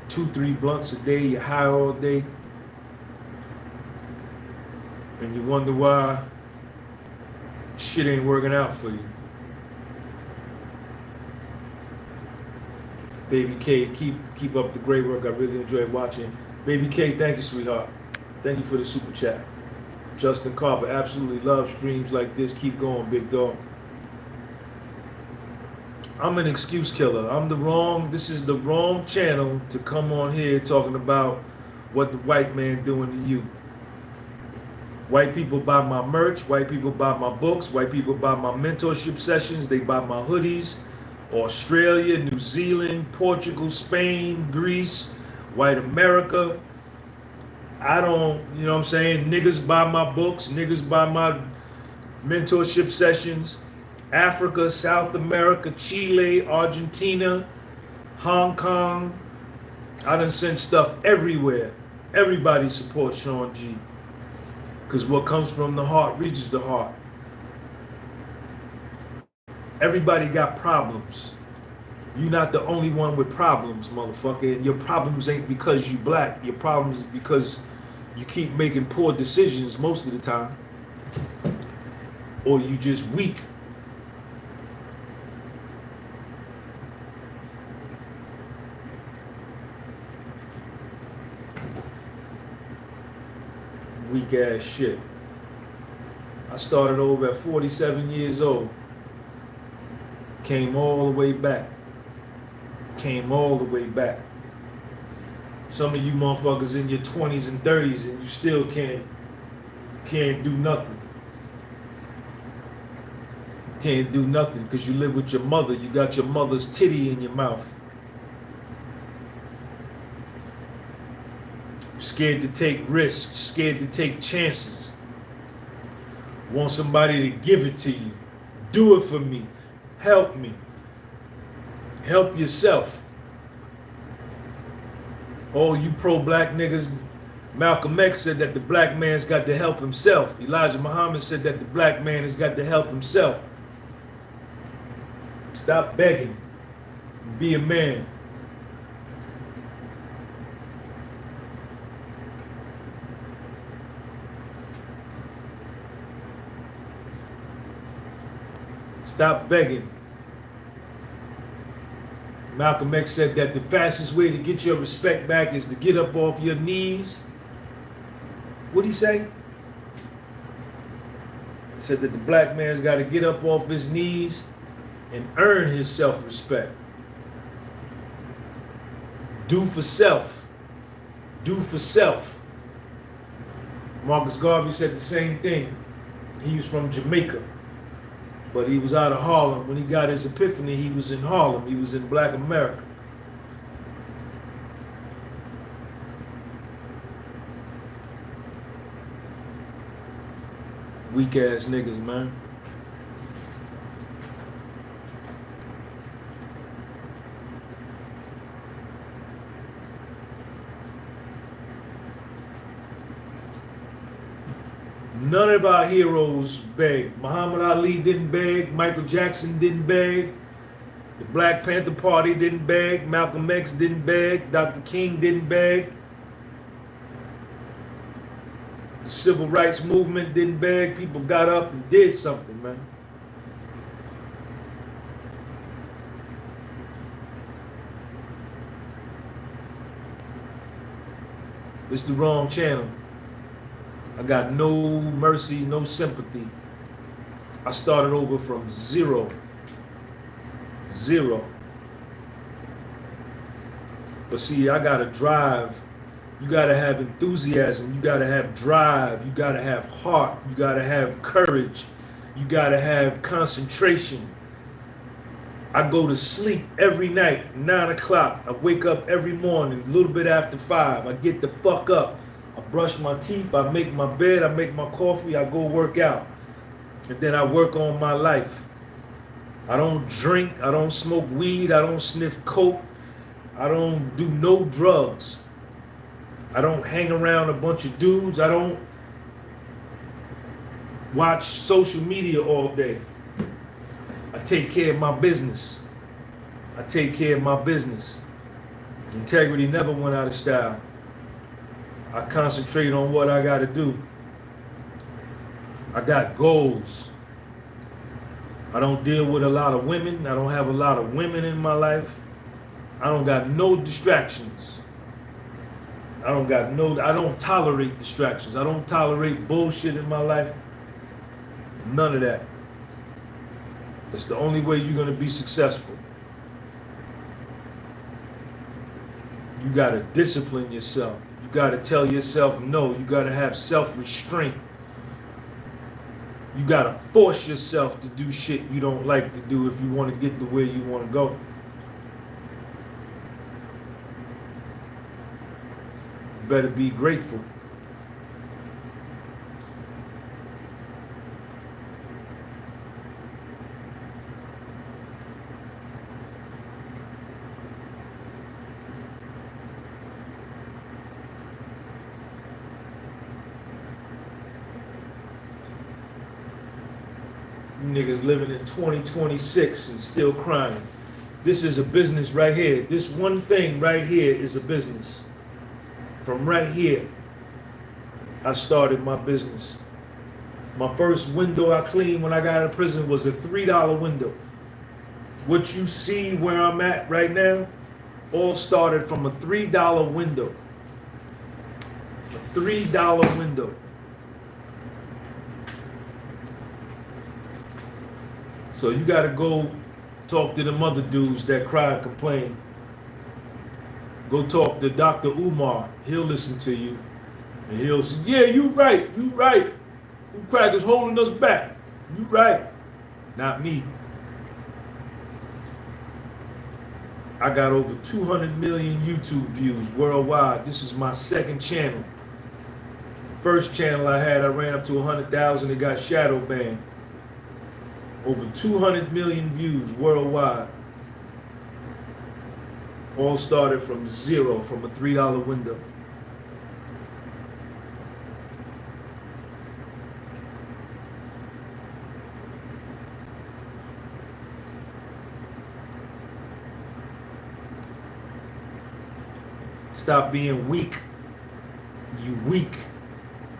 2-3 blunts a day. You high all day. And you wonder why shit ain't working out for you. Baby K, keep up the great work. I really enjoyed watching. Baby K, thank you, sweetheart. Thank you for the super chat. Justin Carver, absolutely love streams like this. Keep going, big dog. I'm an excuse killer. This is the wrong channel to come on here talking about what the white man doing to you. White people buy my merch, white people buy my books, white people buy my mentorship sessions, they buy my hoodies. Australia, New Zealand, Portugal, Spain, Greece, white America. I don't, you know what I'm saying? Niggas buy my books, niggas buy my mentorship sessions. Africa, South America, Chile, Argentina, Hong Kong. I done sent stuff everywhere. Everybody supports Sean G. Because what comes from the heart reaches the heart. Everybody got problems. You're not the only one with problems, motherfucker. And your problems ain't because you black. Your problems is because you keep making poor decisions most of the time. Or you just weak. Weak ass shit. I started over at 47 years old. Came all the way back. Came all the way back. Some of you motherfuckers in your 20s and 30s and you still can't do nothing. Can't do nothing because you live with your mother. You got your mother's titty in your mouth. Scared to take risks, scared to take chances. Want somebody to give it to you. Do it for me. Help me. Help yourself. All you pro-black niggas, Malcolm X said that the black man's got to help himself. Elijah Muhammad said that the black man has got to help himself. Stop begging. Be a man. Stop begging. Malcolm X said that the fastest way to get your respect back is to get up off your knees. What'd he say? He said that the black man's got to get up off his knees and earn his self-respect. Do for self. Do for self. Marcus Garvey said the same thing. He was from Jamaica. But he was out of Harlem. When he got his epiphany, he was in Harlem. He was in Black America. Weak ass niggas, man. None of our heroes begged. Muhammad Ali didn't beg. Michael Jackson didn't beg. The Black Panther Party didn't beg. Malcolm X didn't beg. Dr. King didn't beg. The Civil Rights Movement didn't beg. People got up and did something, man. It's the wrong channel. I got no mercy, no sympathy. I started over from zero. Zero. But see, I gotta drive. You gotta have enthusiasm. You gotta have drive. You gotta have heart. You gotta have courage. You gotta have concentration. I go to sleep every night, 9 o'clock. I wake up every morning, a little bit after 5. I get the fuck up. I brush my teeth, I make my bed, I make my coffee, I go work out. And then I work on my life. I don't drink, I don't smoke weed, I don't sniff coke, I don't do no drugs. I don't hang around a bunch of dudes, I don't watch social media all day. I take care of my business. I take care of my business. Integrity never went out of style. I concentrate on what I got to do. I got goals. I don't deal with a lot of women. I don't have a lot of women in my life. I don't got no distractions. I don't tolerate distractions. I don't tolerate bullshit in my life. None of that. That's the only way you're going to be successful. You got to discipline yourself. You got to tell yourself no. You got to have self-restraint. You got to force yourself to do shit you don't like to do if you want to get to where you want to go. You better be grateful. Niggas living in 2026 and still crying. This is a business right here. This one thing right here is a business. From right here, I started my business. My first window I cleaned when I got out of prison was a $3 window. What you see where I'm at right now, all started from a $3 window. A $3 window. So you gotta go talk to them other dudes that cry and complain. Go talk to Dr. Umar. He'll listen to you. And he'll say, yeah, you right. You crackers holding us back. You right. Not me. I got over 200 million YouTube views worldwide. This is my second channel. First channel I had, I ran up to 100,000. It got shadow banned. Over 200 million views worldwide. All started from zero, from a $3 window. Stop being weak. You weak.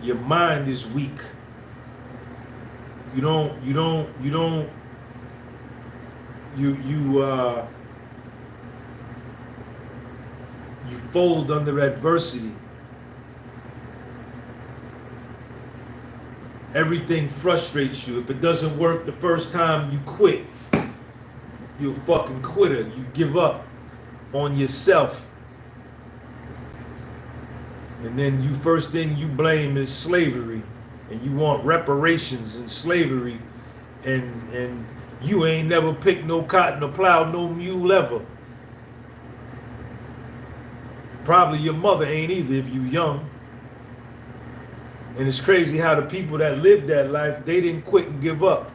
Your mind is weak. You fold under adversity. Everything frustrates you. If it doesn't work the first time, you quit. You're a fucking quitter. You give up on yourself. And then first thing you blame is slavery. And you want reparations and slavery, and you ain't never picked no cotton or plowed no mule ever. Probably your mother ain't either if you young. And it's crazy how the people that lived that life, they didn't quit and give up.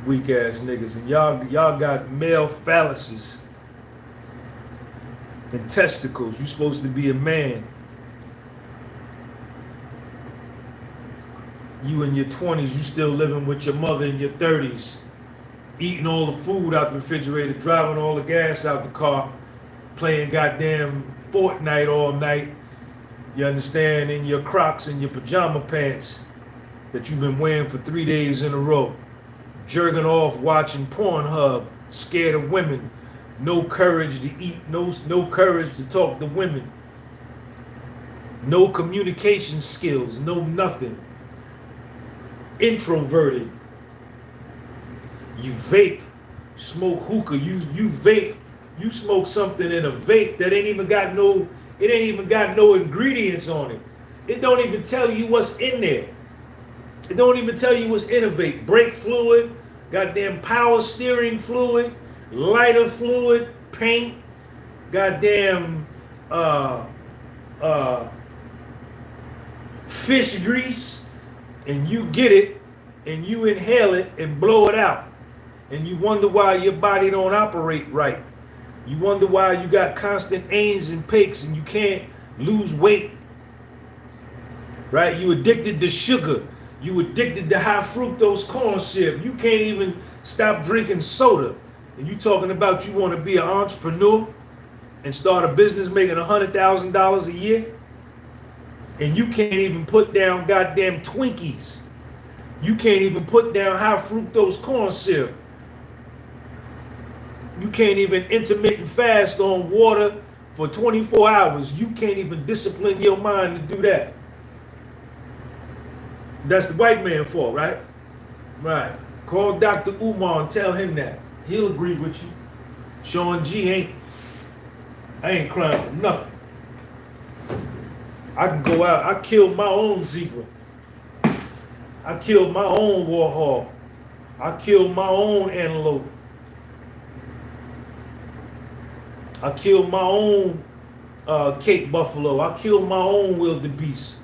Weak ass niggas, and y'all got male phalluses and testicles. You supposed to be a man. You in your 20s, you still living with your mother in your 30s, eating all the food out the refrigerator, driving all the gas out the car, playing goddamn Fortnite all night. You understand? In your Crocs and your pajama pants that you've been wearing for 3 days in a row. Jerking off, watching Pornhub, scared of women, no courage to eat, no courage to talk to women, no communication skills, no nothing. Introverted. You vape, smoke hookah, you vape, you smoke something in a vape that ain't even got no It ain't even got no ingredients on it. It don't even tell you what's in there. It don't even tell you what's innovate. Brake fluid, goddamn power steering fluid, lighter fluid, paint, goddamn fish grease, and you get it and you inhale it and blow it out. And you wonder why your body don't operate right. You wonder why you got constant ains and picks and you can't lose weight. Right? You addicted to sugar. You addicted to high fructose corn syrup. You can't even stop drinking soda. And you talking about you want to be an entrepreneur and start a business making $100,000 a year? And you can't even put down goddamn Twinkies. You can't even put down high fructose corn syrup. You can't even intermittent fast on water for 24 hours. You can't even discipline your mind to do that. That's the white man's fault, right? Right. Call Dr. Umar and tell him that. He'll agree with you. Sean G I ain't crying for nothing. I can go out. I killed my own zebra. I killed my own warhog. I killed my own antelope. I killed my own Cape buffalo. I killed my own wildebeest.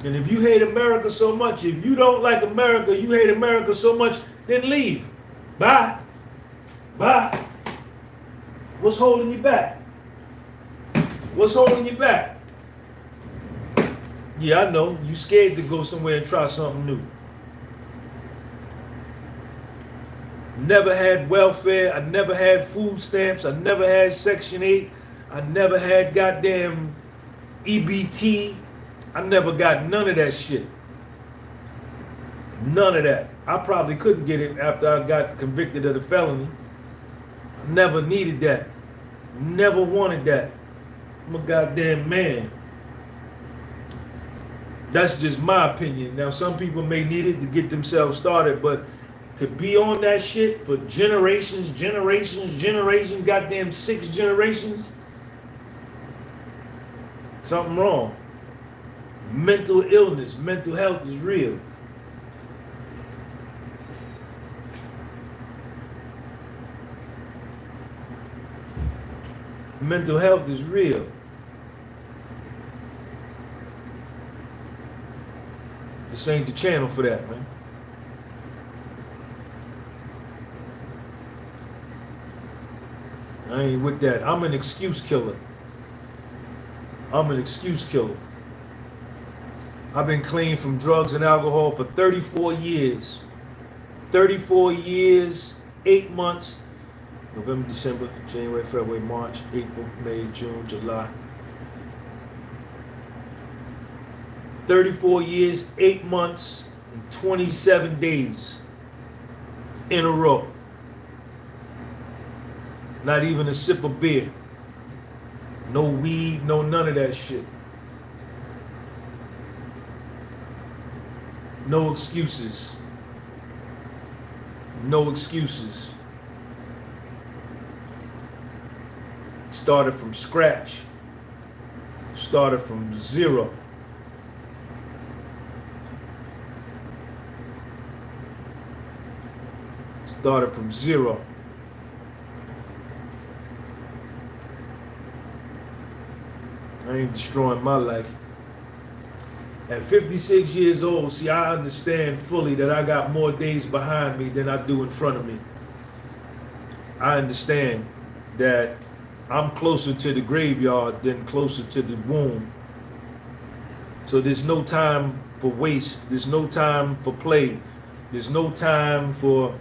And if you hate America so much, if you don't like America, you hate America so much, then leave. Bye. Bye. What's holding you back? What's holding you back? Yeah, I know. You scared to go somewhere and try something new. Never had welfare. I never had food stamps. I never had Section 8. I never had goddamn EBT. I never got none of that shit. None of that. I probably couldn't get it after I got convicted of the felony. I never needed that. Never wanted that. I'm a goddamn man. That's just my opinion. Now, some people may need it to get themselves started, but to be on that shit for generations, goddamn 6 generations, something wrong. Mental illness, mental health is real. Mental health is real. This ain't the channel for that, man. I ain't with that. I'm an excuse killer. I'm an excuse killer. I've been clean from drugs and alcohol for 34 years. 34 years, 8 months. November, December, January, February, March, April, May, June, July. 34 years, 8 months, and 27 days in a row. Not even a sip of beer. No weed, no none of that shit. No excuses. No excuses. Started from scratch. Started from zero. Started from zero. I ain't destroying my life. At 56 years old, see, I understand fully that I got more days behind me than I do in front of me. I understand that I'm closer to the graveyard than closer to the womb. So there's no time for waste. There's no time for play. There's no time for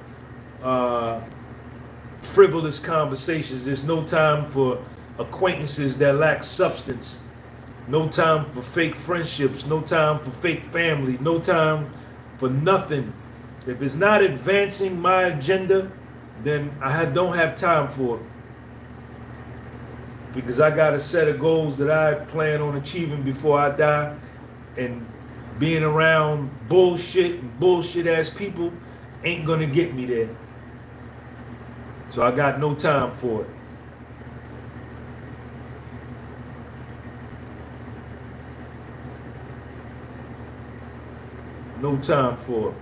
frivolous conversations. There's no time for acquaintances that lack substance. No time for fake friendships. No time for fake family. No time for nothing. If it's not advancing my agenda, then I don't have time for it. because I got a set of goals that I plan on achieving before I die, and being around bullshit and bullshit ass people ain't gonna get me there. So I got no time for it. No time for it.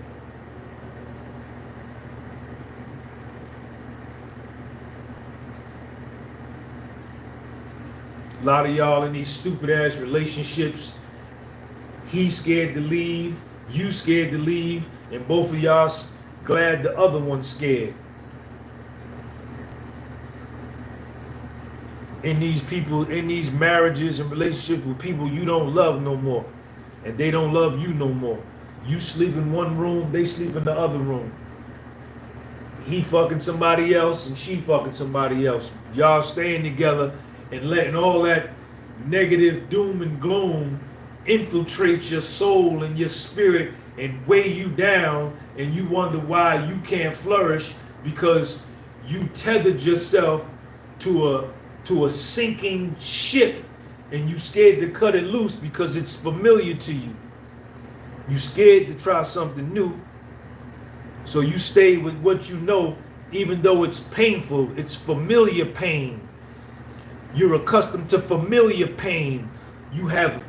A lot of y'all in these stupid ass relationships, he's scared to leave, you scared to leave, and both of y'all glad the other one's scared. In these marriages and relationships with people you don't love no more, and they don't love you no more. You sleep in one room, they sleep in the other room. He fucking somebody else and she fucking somebody else. Y'all staying together and letting all that negative doom and gloom infiltrate your soul and your spirit and weigh you down, and you wonder why you can't flourish because you tethered yourself to a sinking ship, and you scared to cut it loose because it's familiar to you. You scared to try something new, so you stay with what you know, even though it's painful. It's familiar pain. You're accustomed to familiar pain. You have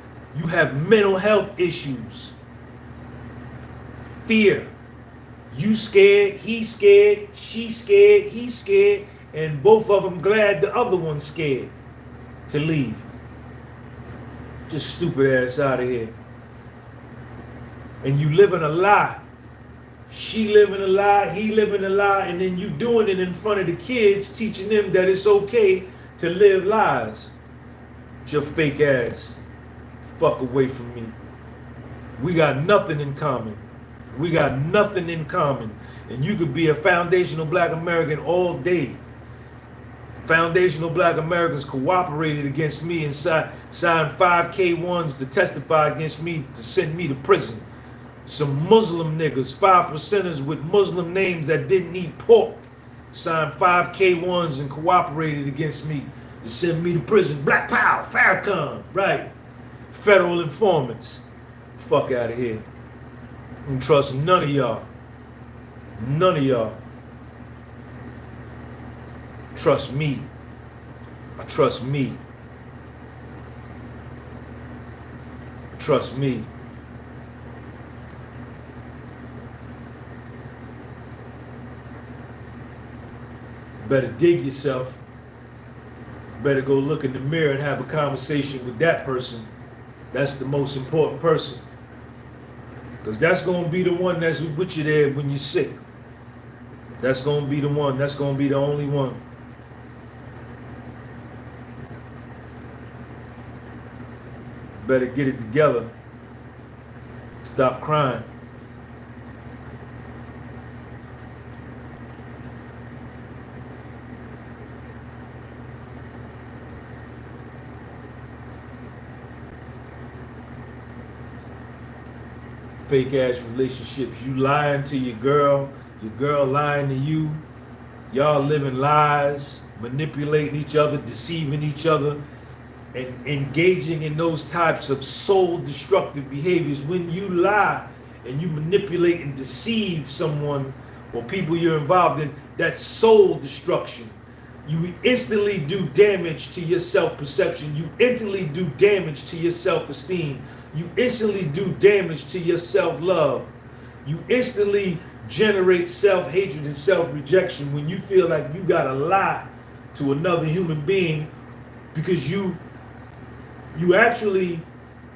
mental health issues. Fear. You scared, he scared, she scared, he scared, and both of them glad the other one's scared to leave. Just stupid ass out of here. And you living a lie. She living a lie, he living a lie, and then you doing it in front of the kids, teaching them that it's okay to live lies. Your fake ass. Fuck away from me. We got nothing in common. We got nothing in common. And you could be a foundational black American all day. Foundational black Americans cooperated against me and signed 5K1s to testify against me to send me to prison. Some Muslim niggas, 5%ers with Muslim names that didn't eat pork, signed 5K1s and cooperated against me to send me to prison. Black Power, Farrakhan, right? Federal informants. Fuck out of here. I don't trust none of y'all. None of y'all. Trust me. I trust me. Trust me. Better dig yourself. Better go look in the mirror and have a conversation with that person. That's the most important person. Because that's going to be the one that's with you there when you're sick. That's going to be the one. That's going to be the only one. Better get it together. Stop crying. Fake ass relationships. You lying to your girl lying to you. Y'all living lies, manipulating each other, deceiving each other, and engaging in those types of soul destructive behaviors. When you lie and you manipulate and deceive someone or people you're involved in, that's soul destruction. You instantly do damage to your self-perception. You instantly do damage to your self-esteem. You instantly do damage to your self-love. You instantly generate self-hatred and self-rejection when you feel like you gotta lie to another human being because you actually,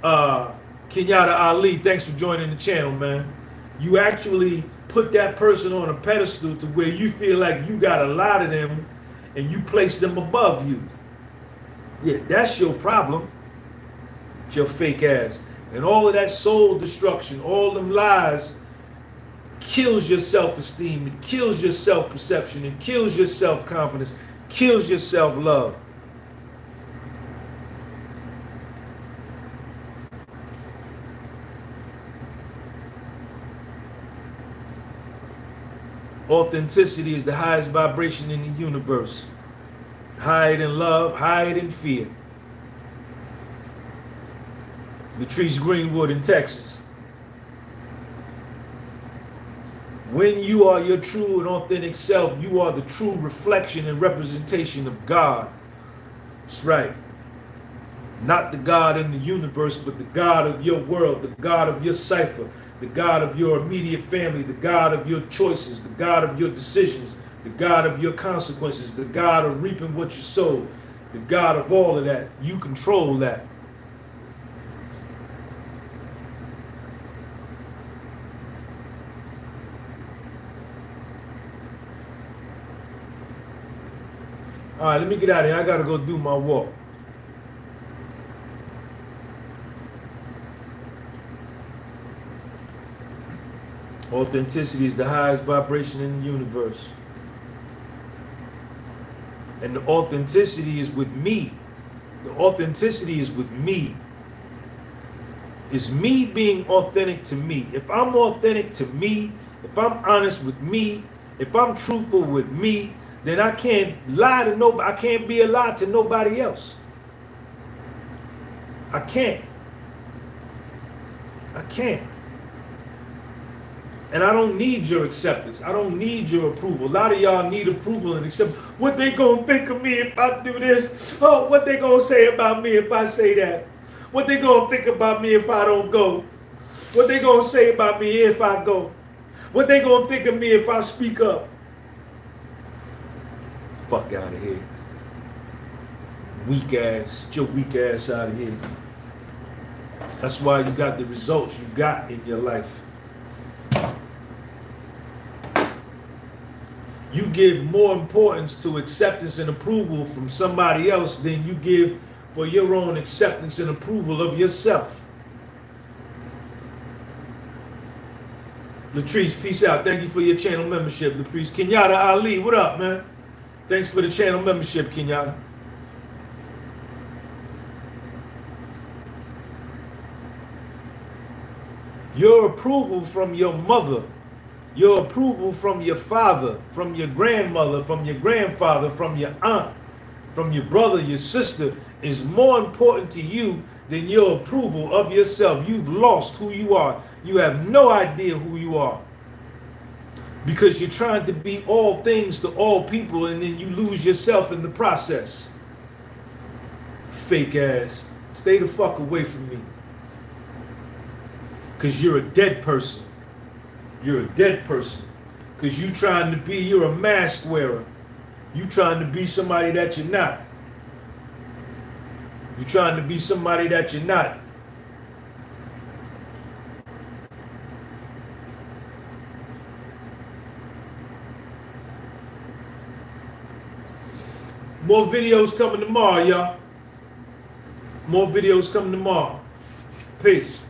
Kenyatta Ali, thanks for joining the channel, man. You actually put that person on a pedestal to where you feel like you gotta lie to them and you place them above you. Yeah, that's your problem. It's your fake ass. And all of that soul destruction, all them lies, kills your self-esteem, it kills your self-perception, it kills your self-confidence, kills your self-love. Authenticity is the highest vibration in the universe. Hide in love, hide in fear. Latrice Greenwood in Texas. When you are your true and authentic self, you are the true reflection and representation of God. That's right. Not the God in the universe, but the God of your world, the God of your cipher, the God of your immediate family, the God of your choices, the God of your decisions, the God of your consequences, the God of reaping what you sow, the God of all of that. You control that. All right, let me get out of here. I got to go do my walk. Authenticity is the highest vibration in the universe. And the authenticity is with me. The authenticity is with me. It's me being authentic to me. If I'm authentic to me, if I'm honest with me, if I'm truthful with me, then I can't lie to nobody. I can't be a lie to nobody else. I can't. I can't. And I don't need your acceptance. I don't need your approval. A lot of y'all need approval and accept. What they gonna think of me if I do this? Oh, what they gonna say about me if I say that? What they gonna think about me if I don't go? What they gonna say about me if I go? What they gonna think of me if I speak up? Fuck out of here. Weak ass. Get your weak ass out of here. That's why you got the results you got in your life. You give more importance to acceptance and approval from somebody else than you give for your own acceptance and approval of yourself. Latrice, peace out. Thank you for your channel membership, Latrice. Kenyatta Ali, what up, man? Thanks for the channel membership, Kenyatta. Your approval from your mother, your approval from your father, from your grandmother, from your grandfather, from your aunt, from your brother, your sister, is more important to you than your approval of yourself. You've lost who you are. You have no idea who you are. Because you're trying to be all things to all people, and then you lose yourself in the process. Fake ass. Stay the fuck away from me. Because you're a dead person. You're a dead person. Because you're a mask wearer. You trying to be somebody that you're not. You're trying to be somebody that you're not. More videos coming tomorrow, y'all. More videos coming tomorrow. Peace.